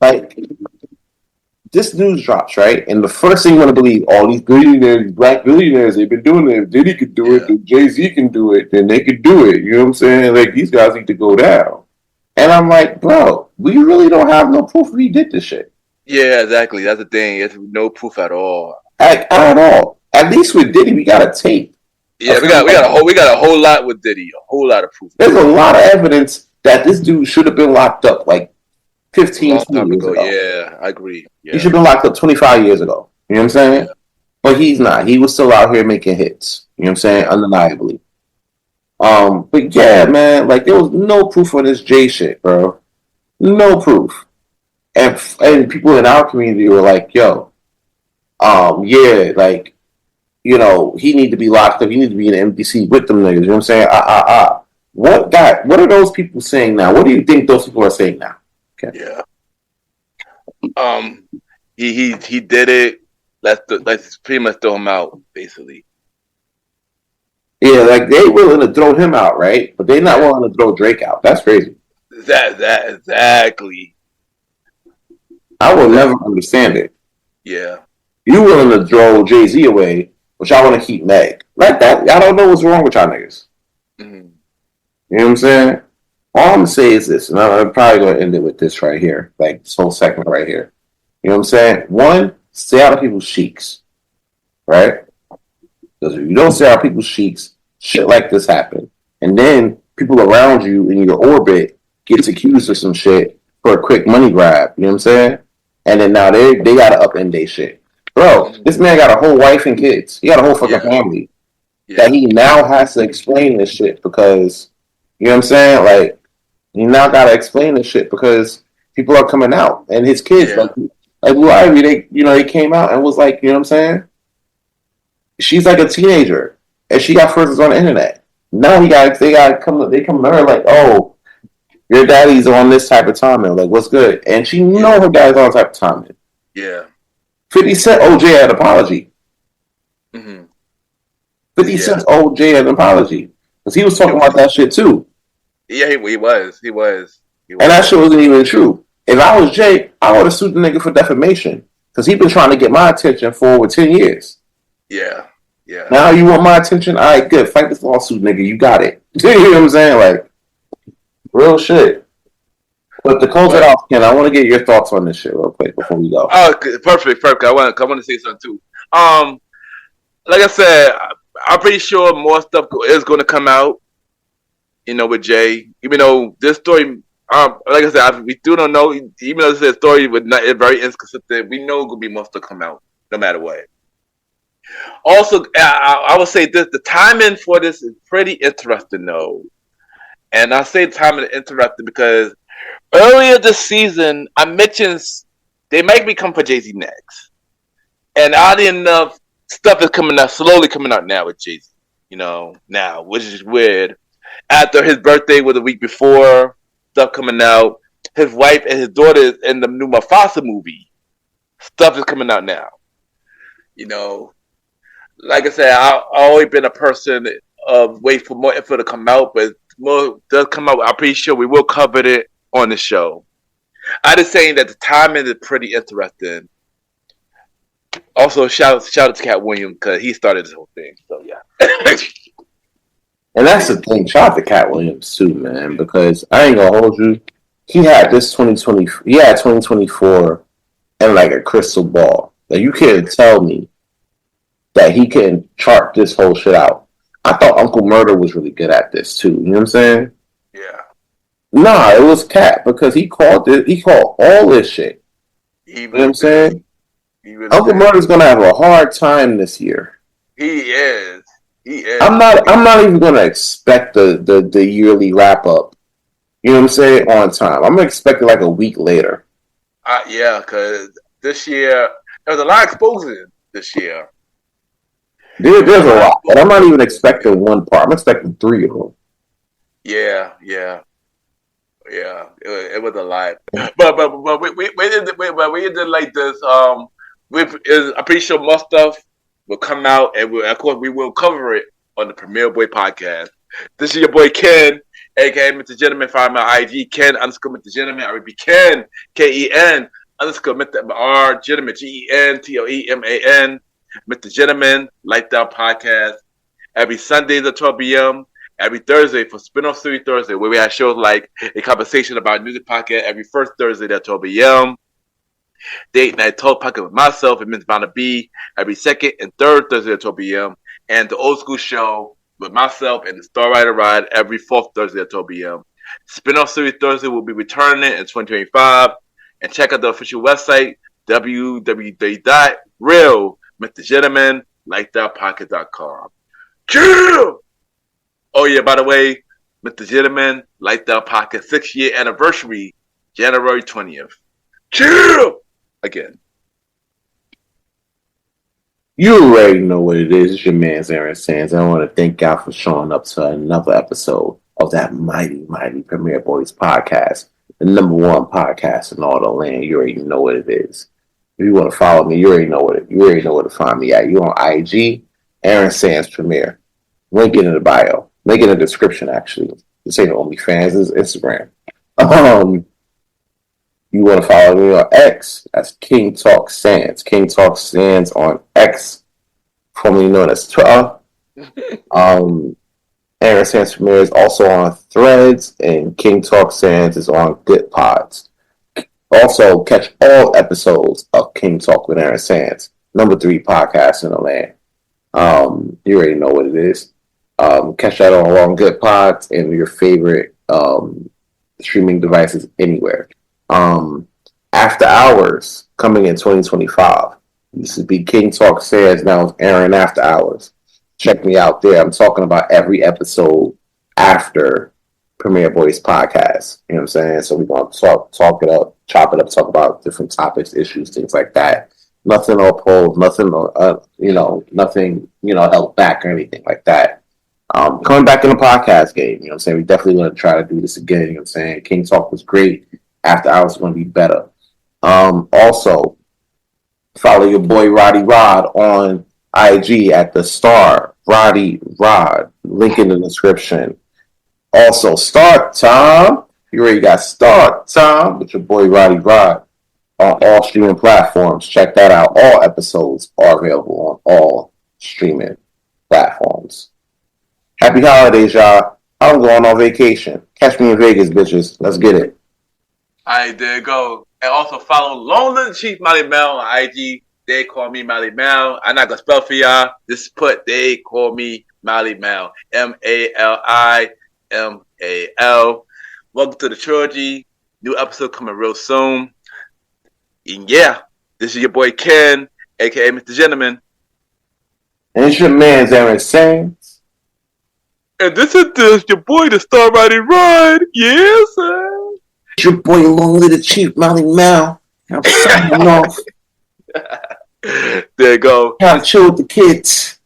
like, this news drops, right? And the first thing you want to believe, all these billionaires, black billionaires, they've been doing it. If Diddy could do it, then Jay-Z can do it, then they could do it. You know what I'm saying? Like, these guys need to go down. And I'm like, bro, we really don't have no proof he did this shit. Yeah, exactly. That's the thing. There's no proof at all. Like, I don't know. At least with Diddy, we got a tape. Yeah, we got a whole lot with Diddy, a whole lot of proof. There's a lot of evidence that this dude should have been locked up like 15 20 years ago. Yeah, I agree. Yeah. He should have been locked up 25 years ago. You know what I'm saying? Yeah. But he's not. He was still out here making hits. You know what I'm saying? Undeniably. But yeah, man, like there was no proof on this Jay shit, bro. No proof. And people in our community were like, yo, yeah, like, you know, he need to be locked up. He need to be in the MDC with them niggas. You know what I'm saying? What are those people saying now? What do you think those people are saying now? Okay. Yeah. He did it. Let's pretty much throw him out, basically. Yeah, like they willing to throw him out, right? But they're not willing to throw Drake out. That's crazy. Exactly. I will never understand it. Yeah. You willing to throw Jay-Z away, but y'all want to keep Meg. Like that, I don't know what's wrong with y'all niggas. Mm-hmm. You know what I'm saying? All I'm going to say is this, and I'm probably going to end it with this right here, like this whole segment right here. You know what I'm saying? One, stay out of people's cheeks, right? Because if you don't stay out of people's cheeks, shit like this happen. And then people around you in your orbit gets accused of some shit for a quick money grab. You know what I'm saying? And then now they got to upend their shit. Bro, this man got a whole wife and kids. He got a whole fucking family that he now has to explain this shit because, you know what I'm saying? Like, he now got to explain this shit because people are coming out. And his kids, like Blue Ivy, they came out and was like, you know what I'm saying? She's like a teenager, and she got friends on the internet. Now they come to her like, oh, your daddy's on this type of timing. Like, what's good? And she know her daddy's on type of timing. Yeah. 50 Cent OJ had an apology. Mm-hmm. 50 Cent OJ had an apology because he was talking about that shit too. Yeah, he was. And that shit wasn't even true. If I was Jay, I would have sued the nigga for defamation because he been trying to get my attention for over 10 years. Yeah. Now you want my attention? All right, good. Fight this lawsuit, nigga. You got it. You know what I'm saying? Like, real shit. But to close it off, Ken, I want to get your thoughts on this shit real quick before we go. Oh, perfect. I want to say something too. Like I said, I'm pretty sure more stuff is going to come out. You know, with Jay, even though this story, like I said, we still don't know. Even though this story is very inconsistent, we know it's going to be more stuff come out no matter what. Also, I would say this: the timing for this is pretty interesting, though. And I say the timing is interesting because earlier this season, I mentioned they might be coming for Jay-Z next, and oddly enough, stuff is slowly coming out now with Jay-Z. You know, now, which is weird. After his birthday was a week before, stuff coming out. His wife and his daughter is in the new Mufasa movie. Stuff is coming out now. You know. Like I said, I've always been a person of wait for more info to come out, but more does come out. I'm pretty sure we will cover it on the show. I'm just saying that the timing is pretty interesting. Also, shout out to Cat Williams because he started this whole thing. So yeah. And that's the thing. Shout out to Cat Williams too, man, because I ain't gonna hold you. He had this 2020. He had 2024 and like a crystal ball. Like you can't tell me that he can chart this whole shit out. I thought Uncle Murder was really good at this too. You know what I'm saying? Yeah. Nah, it was Cat because he called all this shit. You know what I'm saying? Uncle Murder's gonna have a hard time this year. He is. I'm not even gonna expect the yearly wrap up. You know what I'm saying? On time. I'm gonna expect it like a week later. Yeah, because this year there was a lot of exposing this year. There's a lot, but I'm not even expecting one part. I'm expecting 3 of them. Yeah. It was a lot, but we did like this. I'm pretty sure more stuff will come out, and of course we will cover it on the Premier Boy podcast. This is your boy Ken, aka Mr. Gentleman. Find my IG Ken _Mr. Gentleman. I repeat Ken KEN _Mr. R Gentleman GENTLEMAN. Mr. Gentleman Lifestyle Podcast every Sundays at 12 p.m. Every Thursday for Spin-Off Series Thursday, where we have shows like a conversation about music podcast every first Thursday at 12 p.m. Date Night Talk Podcast with myself and Ms. Vanna B every second and third Thursday at 12 p.m. And the Old School Show with myself and the Star Rider Ride every fourth Thursday at 12 p.m. Spin-off Series Thursday will be returning in 2025. And check out the official website, www.realmrgentlemanlikethatpocket.com. Chill! Oh, yeah, by the way, Mr. Gentleman Like That Pocket 6-year anniversary, January 20th. Chill! Again. You already know what it is. It's your man's Aaron Sands. I want to thank y'all for showing up to another episode of that mighty, mighty Premier Boyz podcast, the number one podcast in all the land. You already know what it is. If you want to follow me, you already know where to find me at. You on IG, Aaron Sands Premier. Link in the bio. Link in the description, actually. This ain't OnlyFans, it's Instagram. You want to follow me on X, that's King Talk Sands. King Talk Sands on X, formerly known as Twitter. Aaron Sands Premier is also on Threads, and King Talk Sands is on Good Pods. Also, catch all episodes of King Talk with Aaron Sands, number 3 podcast in the land. You already know what it is. Catch that on Good Pods and your favorite streaming devices anywhere. After Hours coming in 2025. This would be King Talk Sands now with Aaron After Hours. Check me out there. I'm talking about every episode after Premier Boyz podcast. You know what I'm saying? So we're going to talk it up, chop it up, talk about different topics, issues, things like that. Nothing all pulled, nothing, nothing, held back or anything like that. Coming back in the podcast game, you know what I'm saying? We definitely want to try to do this again, you know what I'm saying? King Talk was great. After Hours is going to be better. Also, follow your boy Roddy Rod on IG at the Star Roddy Rod. Link in the description. Also, Start Time. You already got Start Time with your boy Roddy Rod on all streaming platforms. Check that out. All episodes are available on all streaming platforms. Happy holidays, y'all. I'm going on vacation. Catch me in Vegas, bitches. Let's get it. All right, there you go. And also follow Lonely Chief Malimal on IG. They call me Malimal. I'm not going to spell for y'all. Just put they call me Malimal. Malimal. Welcome to the trilogy. New episode coming real soon. And yeah, this is your boy Ken, a.k.a. Mr. Gentleman. And it's your man's Aaron Sands. And this is your boy, the Star Rider Ride. Yes, sir. It's your boy, Long Little Chief Malimal. I'm signing off. There you go. Gotta chill with the kids.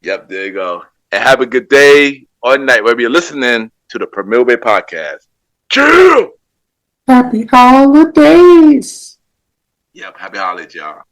Yep, there you go. And have a good day or night wherever you're listening to the Premier Bay Podcast. Chill! Happy holidays. Yep, happy holidays, y'all.